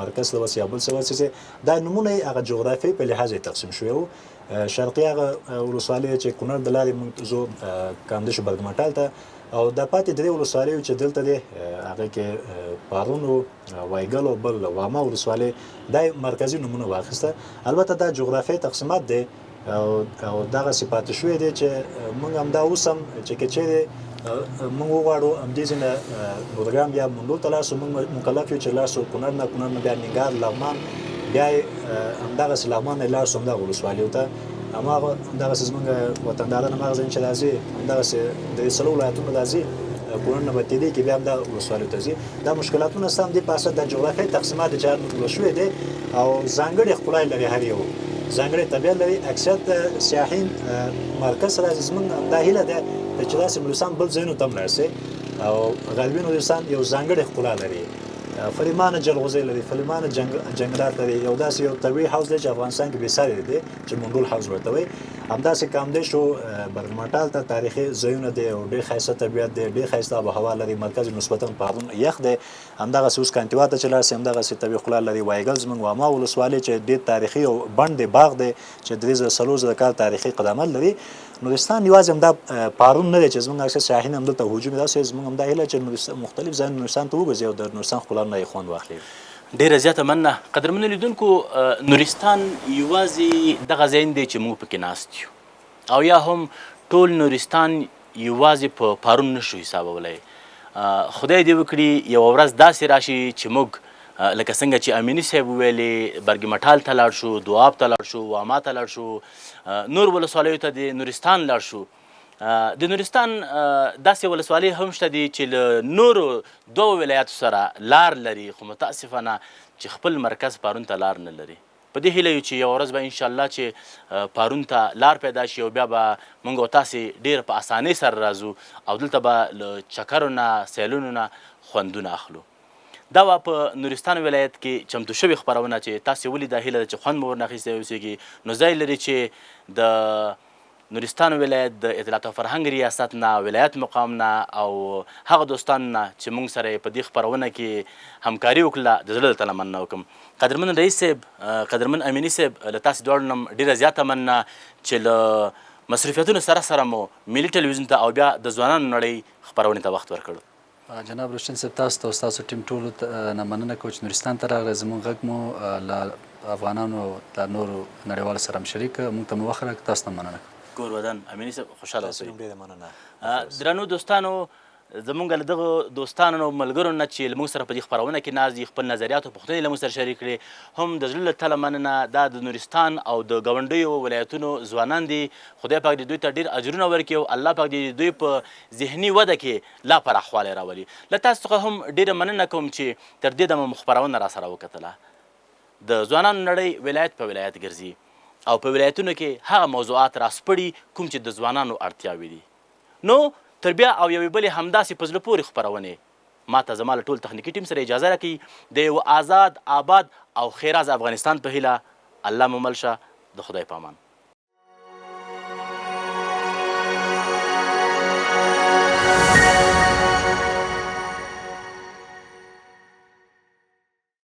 مرکز ته وسي یا بل څه وسي دا نومونه یې هغه جغرافیې په لحاظ یې تقسیم شوی وو. شرقي هغه ولسوالۍ چې کونړ د لارې موږ ځو کامدش برګمټال ته او د پاتې درې ولسوالیو چې دلته دی هغه کې پارون او وایګل او بل واما ولسوالۍ دا مرکزي نومونه واخیسته. البته دا جغرافیایي تقسیمات دی او دغسې پاتې شوی دی چې موږ همدا اوس هم چې که چیرې موږ وغواړو همدې ځای نه نورګرام یا منډول ته لاړ شو موږ مکلف یو چې لاړ شو کونړ نه بیا ننګرهار لغمان بیا یې همدغسې لغمان نه لاړ شو همدغه ولسوالیو ته هماغه همدغسې زموږ وطنداران هماغه ځای چې راځي همدغسې د څلور ولایتونو راځي کونړ نه به تېرېږي کې بیا همدغه ولسوالیو ته ځي. دا مشکلاتونه ستا همدې په اساس د جغرافیایي تقسیمات چې هلته شوی دی او ځانګړې ښکلا لري هر یو ځانګړې طبیعت لري. اکثریت سیاحین مرکز راځي زموږ دا هیله ده چې داسې نورستان بل ځایونو ته هم راشي او غربي نورستان یو ځانګړې ښکلا لري فلیمانه جلغوزۍ لري فلیمانه جنګلات لري یو داسې یو طبیعي حوض دی چې افغانستان کې بېسارې دی چې منډول حوض ورته وایي همداسې کامدش او برګمټال ته تاریخي ځایونه دی او ډېر ښایسته طبیعت دی ډېر ښایسته آب و هوا لري مرکز نسبتا پارون یخ دی همدغسې اوس کانتیوا ته چې لاړ شي همدغسې طبیعي ښکلا لري وایګل زموږ واما ولسوالۍ چې ډېر تاریخي او بڼ دی باغ دی چې 3 کال تاریخي قدامت لري. نورستان یوازې همدا پارون نه دی چې زموږ اکثر سیاحین هم دلته هجوم داسې زموږ همدا هیله چې مختلف ځایونه نورستان ته وګرځي او د نورستان ښکلا نه یې خوند واخلي. ډیره زیاته مننه. قدرمنو لیدونکو نورستان یوازې دغه ځای دی چې موږ پکې ناست یو او یا هم ټول نورستان یوازې په پارون نشو حسابولی. خدای دې وکړي یوه ورځ داسې راشي چې موږ لکه څنګه چې امیني صاحب ویلې برګمټال ته لاړ شو دواب ته لاړ شو واما ته لاړ شو نور ولسوالیو ته د نورستان لاړ شو. د نورستان داسې ولسوالۍ هم شته دي چې له نورو 2 ولایاتو سره لار لري خو متاسفانه چې خپل مرکز پارون ته لار نه لري. په دې هیله یو چې یوه ورځ به انشاءالله چې پارون ته لار پیدا شي او بیا به موږ او تاسې ډېر په اسانۍ سره راځو او دلته به له چکرو نه سیلونو نه خوندونه اخلو. دا وه په نورستان ولایت کې چمتو شوې خپرونه چې تاسې ولیده، هیله ده چې خوند مو ورنه اخیستی اوسېږي. نو ځای لري چې د نورستان ولایت د اطلاعات او فرهنګ ریاست نه، ولایت مقام نه او هغه دوستانو نه چې موږ سره یې په دې خپرونه کې همکاري وکړله، د زړه له تله مننه وکړم. قدرمن رئیس صاحب، قدرمن امیني صاحب، له تاسې دواړو نه ډېره زیاته مننه چې له مصروفیتونو سره مو ملي ټلویزیون ته او بیا د ځوانانو نړۍ خپرونې ته وخت ورکړ. جناب روشن صاحب، تاسو ته او ستاسو ټیم ټولو نه مننه کوم چې نورستان ته راغلی. زموږ غږ مو له افغانانو او له نورو نړیوالو سره هم شریک، موږ ته مو وخت راکړ. تاسو ته مننه کوم. کور ودان امیني صاحب، خوشحاله اوسئ. ډېره مننه. درنو دوستانو، زمونږ له دغو دوستانو ملګرو نه چې له موږ سره په دې خپرونه کې ناست دي، خپل نظریات او پوښتنې له موږ سره شریک کړي، هم د زړه له تله مننه. دا د نورستان او د ګاونډیو ولایتونو ځوانان دي. خدای پاک دې دوی ته ډېر اجرونه ورکړي او الله پاک دې دوی په ذهني وده کې لا پراخوالی راولي. له تاسو څخه هم ډېره مننه کوم چې تر دې دمه مو خپرونه را سره وکتله. د ځوانانو نړۍ ولایت په ولایت ګرځي او په ولایتونو کې هغه موضوعات راسپړي کوم چې د ځوانانو اړتیاوې دي. نو تر بیا او یوې بلې همداسې په زړه پورې خپرونې ما ته زما له ټول تخنیکي ټیم سره اجازه راکوي. د یو آزاد، آباد او خیراز افغانستان په هیله الله مو مل شه. د خدای په امان.